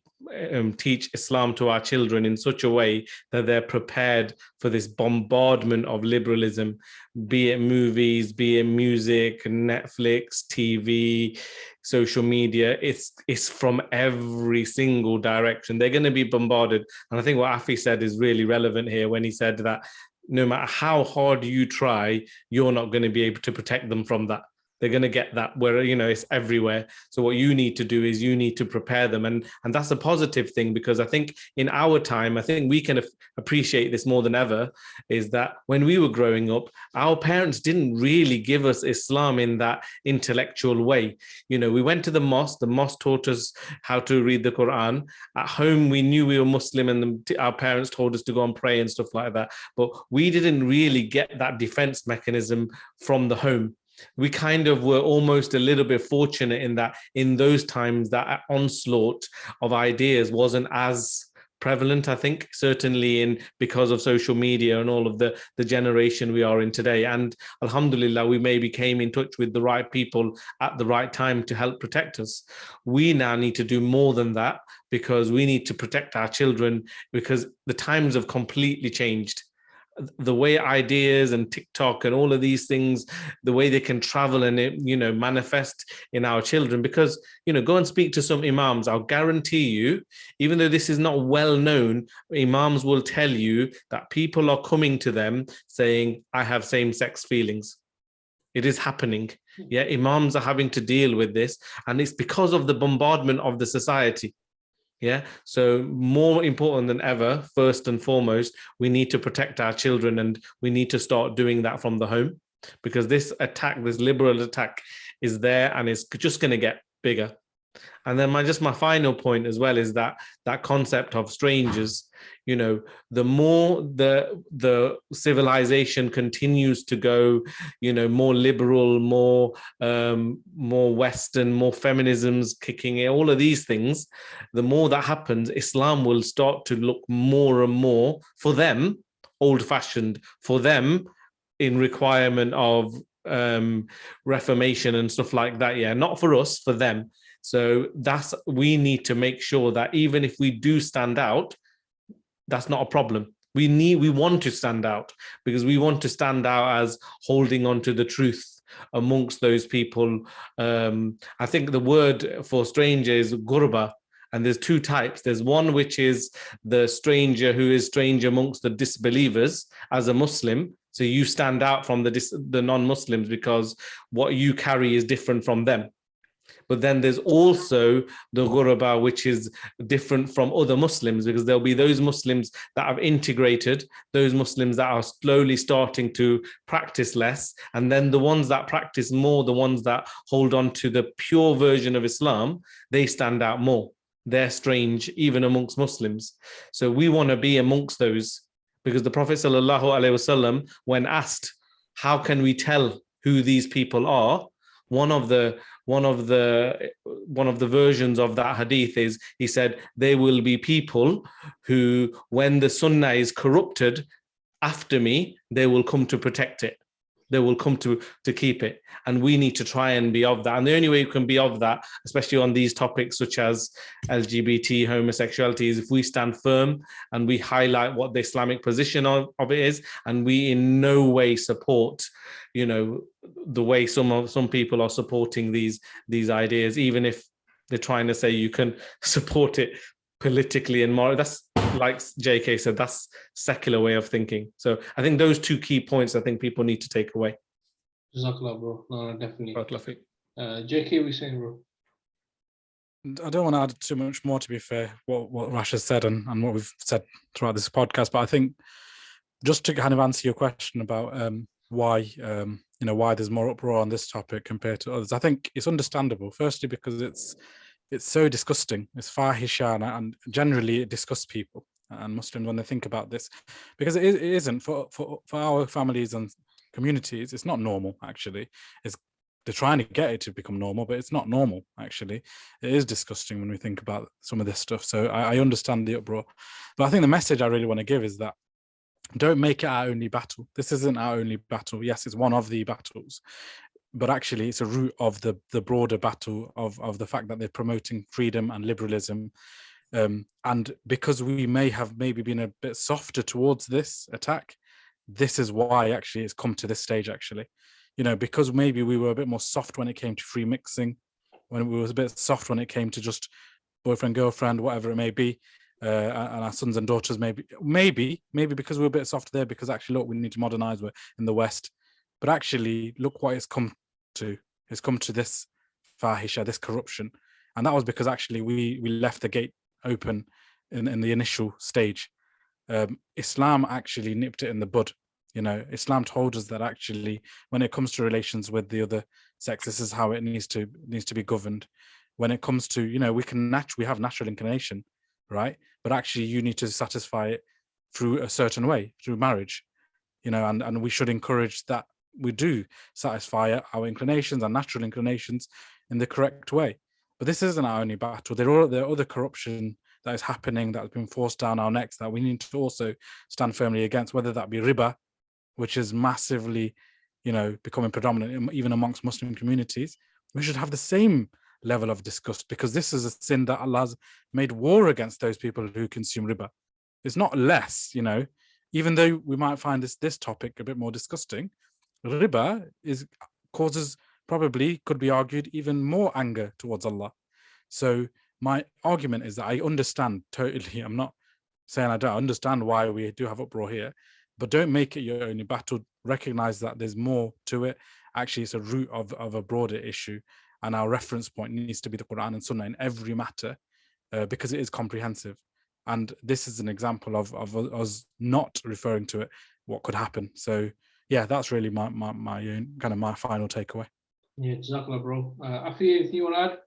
teach Islam to our children in such a way that they're prepared for this bombardment of liberalism, be it movies, be it music, Netflix, TV, social media. It's from every single direction. They're going to be bombarded. And I think what Afi said is really relevant here, when he said that no matter how hard you try, you're not going to be able to protect them from that. They're going to get that, where, you know, it's everywhere. So what you need to do is you need to prepare them. And that's a positive thing, because I think in our time, I think we can appreciate this more than ever, is that when we were growing up, our parents didn't really give us Islam in that intellectual way. You know, we went to the mosque taught us how to read the Quran. At home, we knew we were Muslim, and our parents told us to go and pray and stuff like that. But we didn't really get that defense mechanism from the home. We kind of were almost a little bit fortunate in that in those times that onslaught of ideas wasn't as prevalent, I think, certainly because of social media and all of the generation we are in today. And alhamdulillah, we maybe came in touch with the right people at the right time to help protect us. We now need to do more than that, because we need to protect our children, because the times have completely changed. The way ideas and TikTok and all of these things, the way they can travel and, you know, manifest in our children. Because, you know, go and speak to some imams. I'll guarantee you, even though this is not well known, imams will tell you that people are coming to them saying, I have same-sex feelings. It is happening. Yeah, imams are having to deal with this, and it's because of the bombardment of the society. Yeah, so more important than ever, first and foremost, we need to protect our children, and we need to start doing that from the home, because this attack, this liberal attack, is there, and it's just going to get bigger. And then my final point as well is that concept of strangers. You know, the more the civilization continues to go, you know, more liberal, more Western, more feminisms kicking in, all of these things, the more that happens, Islam will start to look more and more, for them, old-fashioned, for them, in requirement of reformation and stuff like that. Yeah, not for us, for them. So we need to make sure that even if we do stand out, that's not a problem. We want to stand out, because we want to stand out as holding on to the truth amongst those people. I think the word for stranger is ghurba, and there's two types. There's one which is the stranger who is strange amongst the disbelievers as a Muslim. So you stand out from the non-Muslims because what you carry is different from them. But then there's also the ghuraba, which is different from other Muslims, because there'll be those Muslims that have integrated, those Muslims that are slowly starting to practice less, and then the ones that practice more, the ones that hold on to the pure version of Islam, they stand out more. They're strange even amongst Muslims. So we want to be amongst those, because the Prophet ﷺ, when asked, how can we tell who these people are? one of the versions of that hadith is, he said, there will be people who, when the sunnah is corrupted after me, they will come to protect it. They will come to keep it. And we need to try and be of that. And the only way we can be of that, especially on these topics such as LGBT, homosexuality, is if we stand firm and we highlight what the Islamic position of it is, and we in no way support, you know, the way some people are supporting these ideas, even if they're trying to say you can support it politically and morally. That's, like JK said, that's secular way of thinking. So I think those two key points I think people need to take away. Jazakallah, bro. No, definitely. JK, what are we saying, bro? I don't want to add too much more, to be fair, what Rash has said and what we've said throughout this podcast. But I think just to kind of answer your question about why there's more uproar on this topic compared to others, I think it's understandable. Firstly, because it's so disgusting. It's fahisha, and generally it disgusts people and Muslims when they think about this, because it isn't for our families and communities. It's not normal, actually. They're trying to get it to become normal, but it's not normal, actually. It is disgusting when we think about some of this stuff. So I understand the uproar, but I think the message I really want to give is that don't make it our only battle. This isn't our only battle. Yes, it's one of the battles, but actually it's a root of the broader battle of the fact that they're promoting freedom and liberalism. And because we may have maybe been a bit softer towards this attack, this is why actually it's come to this stage, actually. You know, because maybe we were a bit more soft when it came to free mixing, when we was a bit soft when it came to just boyfriend, girlfriend, whatever it may be, and our sons and daughters, maybe because we were a bit soft there, because actually, look, we need to modernize, we're in the West. But actually, look what it's come to. It's come to this fahisha, this corruption. And that was because actually we left the gate open in the initial stage. Islam actually nipped it in the bud. You know, Islam told us that actually, when it comes to relations with the other sex, this is how it needs to be governed. When it comes to, you know, we have natural inclination, right? But actually, you need to satisfy it through a certain way, through marriage. You know, and we should encourage that we do satisfy our inclinations and natural inclinations in the correct way. But this isn't our only battle. There are other corruption that is happening, that has been forced down our necks, that we need to also stand firmly against, whether that be riba, which is massively, you know, becoming predominant even amongst Muslim communities. We should have the same level of disgust, because this is a sin that Allah's made war against those people who consume riba. It's not less, you know, even though we might find this topic a bit more disgusting, riba causes, probably could be argued, even more anger towards Allah. So my argument is that I understand totally. I'm not saying I don't understand why we do have uproar here, but don't make it your only battle. Recognize that there's more to it. Actually, it's a root of a broader issue, and our reference point needs to be the Quran and Sunnah in every matter, because it is comprehensive. And this is an example of us not referring to it, what could happen. So yeah, that's really my kind of my final takeaway. Yeah, Jazakallah, bro. Afi, anything you want to add?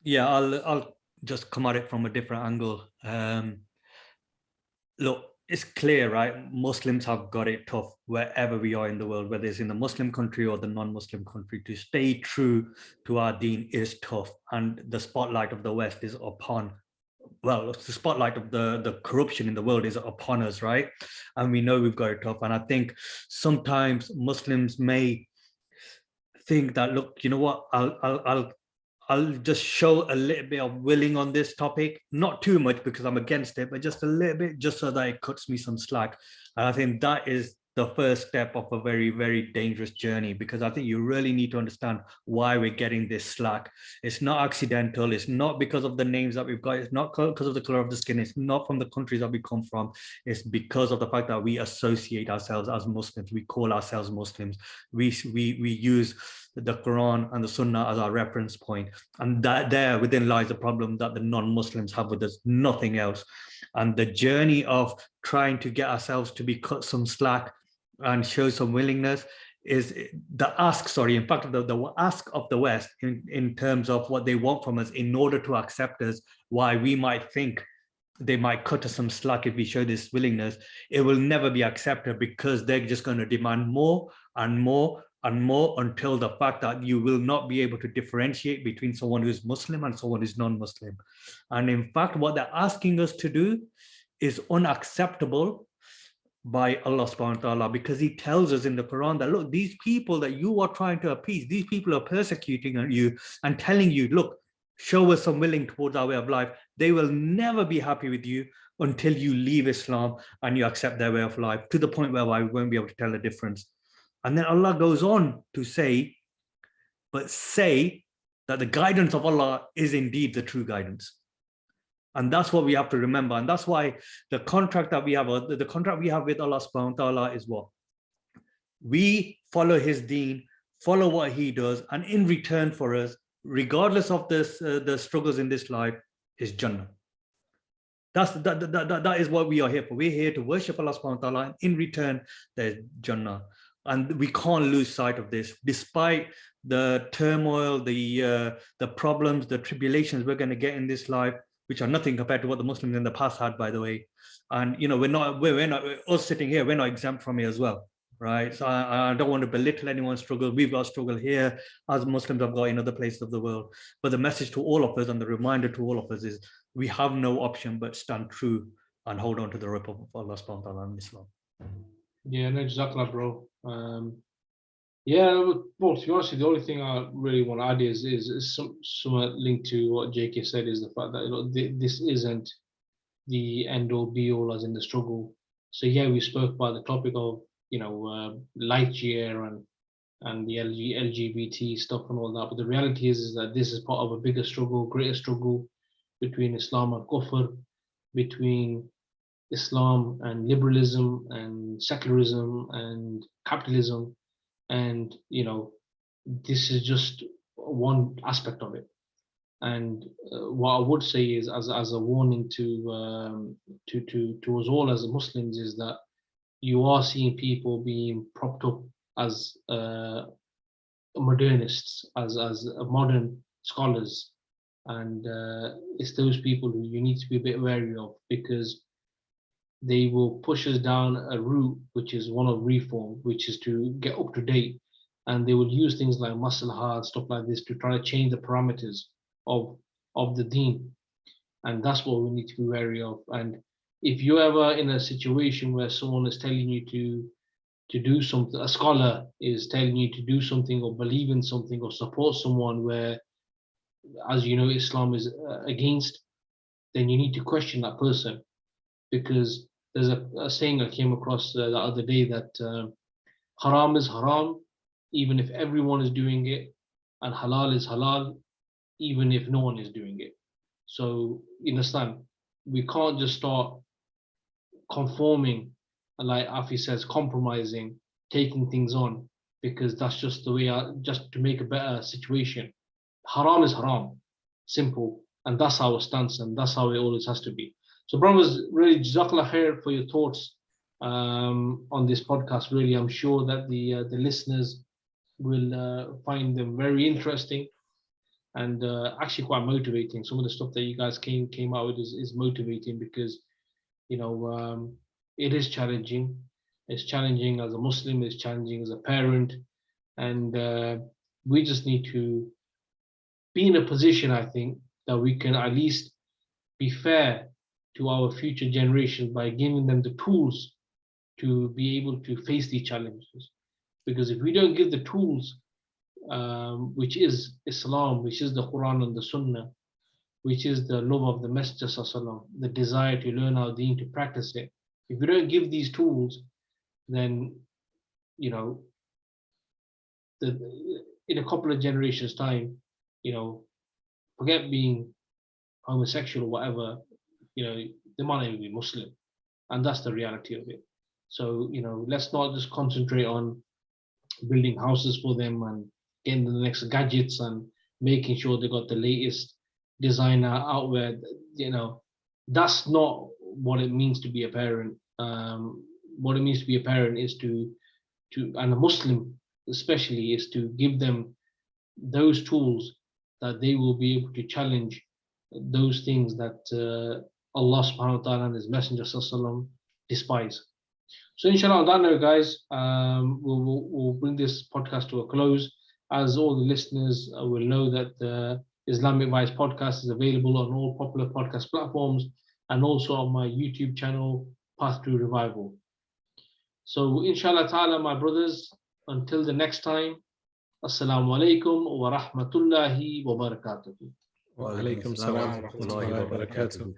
Yeah, I'll just come at it from a different angle. Look, it's clear, right? Muslims have got it tough wherever we are in the world, whether it's in the Muslim country or the non-Muslim country. To stay true to our deen is tough, and the spotlight of the West is upon. Well, the spotlight of the corruption in the world is upon us, right? And we know we've got it tough. And I think sometimes Muslims may think that, look, you know what, I'll just show a little bit of willing on this topic, not too much because I'm against it, but just a little bit, just so that it cuts me some slack. And I think that is the first step of a very, very dangerous journey, because I think you really need to understand why we're getting this slack. It's not accidental. It's not because of the names that we've got. It's not because of the color of the skin. It's not from the countries that we come from. It's because of the fact that we associate ourselves as Muslims. We call ourselves Muslims. We use the Quran and the Sunnah as our reference point. And that there within lies the problem that the non-Muslims have with us, nothing else. And the journey of trying to get ourselves to be cut some slack and show some willingness is the ask, in fact, the ask of the West in terms of what they want from us in order to accept us, why we might think they might cut us some slack if we show this willingness. It will never be accepted, because they're just going to demand more and more and more until the fact that you will not be able to differentiate between someone who's Muslim and someone who's non-Muslim. And in fact, what they're asking us to do is unacceptable by Allah subhanahu wa ta'ala, because he tells us in the Quran that, look, these people that you are trying to appease, these people are persecuting you and telling you, look, show us some willing towards our way of life. They will never be happy with you until you leave Islam and you accept their way of life, to the point where I won't be able to tell the difference. And then Allah goes on to say, but say that the guidance of Allah is indeed the true guidance. And that's what we have to remember. And that's why the contract that we have, the contract we have with Allah subhanahu wa ta'ala is what? We follow his deen, follow what he does, and in return for us, regardless of this, the struggles in this life, is Jannah. That is what we are here for. We're here to worship Allah subhanahu wa ta'ala, and in return, there's Jannah. And we can't lose sight of this, despite the turmoil, the problems, the tribulations we're going to get in this life, which are nothing compared to what the Muslims in the past had, by the way. And we're not us sitting here, we're not exempt from it as well, right? So I don't want to belittle anyone's struggle. We've got struggle here, as Muslims have got in other places of the world. But the message to all of us, and the reminder to all of us, is we have no option but stand true and hold on to the rope of Allah subhanahu wa ta'ala and Islam. Yeah, no, Jazakallah, bro. Yeah, well, to be honest, the only thing I really want to add is some link to what JK said, is the fact that this isn't the end all be all as in the struggle. So yeah, we spoke about the topic of Lightyear and the LGBT stuff and all that, but the reality is that this is part of a bigger struggle, greater struggle between Islam and Kufr, between Islam and liberalism and secularism and capitalism. And this is just one aspect of it. And what I would say is, as a warning to us all as Muslims, is that you are seeing people being propped up as modernists, as modern scholars, and it's those people who you need to be a bit wary of, because they will push us down a route which is one of reform, which is to get up to date, and they will use things like maslaha and stuff like this to try to change the parameters of the deen. And that's what we need to be wary of. And if you're ever in a situation where someone is telling you to do something, a scholar is telling you to do something or believe in something or support someone where, as you know, Islam is against, then you need to question that person. Because there's a saying I came across the other day, that haram is haram even if everyone is doing it, and halal is halal even if no one is doing it. So you understand, we can't just start conforming, and like Afi says, compromising, taking things on, because that's just the way, just to make a better situation. Haram is haram, simple, and that's our stance, and that's how it always has to be. So brothers, really Jazakallah khair for your thoughts on this podcast. Really, I'm sure that the listeners will find them very interesting and actually quite motivating. Some of the stuff that you guys came out with is motivating, because it is challenging. It's challenging as a Muslim, it's challenging as a parent, and we just need to be in a position, I think, that we can at least be fair to our future generations by giving them the tools to be able to face these challenges. Because if we don't give the tools, which is Islam, which is the Quran and the Sunnah, which is the love of the Messenger Sallallahu, the desire to learn our deen, to practice it, if we don't give these tools, then in a couple of generations time, forget being homosexual or whatever, they might not even be Muslim, and that's the reality of it. So let's not just concentrate on building houses for them and getting the next gadgets and making sure they got the latest designer outwear. That's not what it means to be a parent. What it means to be a parent is to and a Muslim especially, is to give them those tools that they will be able to challenge those things that Allah subhanahu wa ta'ala and his Messenger sallallahu despise. So inshallah, on that note, guys, we'll bring this podcast to a close. As all the listeners will know that the Islamic Vice podcast is available on all popular podcast platforms and also on my YouTube channel, Path to Revival. So inshallah ta'ala, my brothers, until the next time, assalamu alaikum wa rahmatullahi wa barakatuh. Wa alaikum salam wa rahmatullahi wa barakatuh.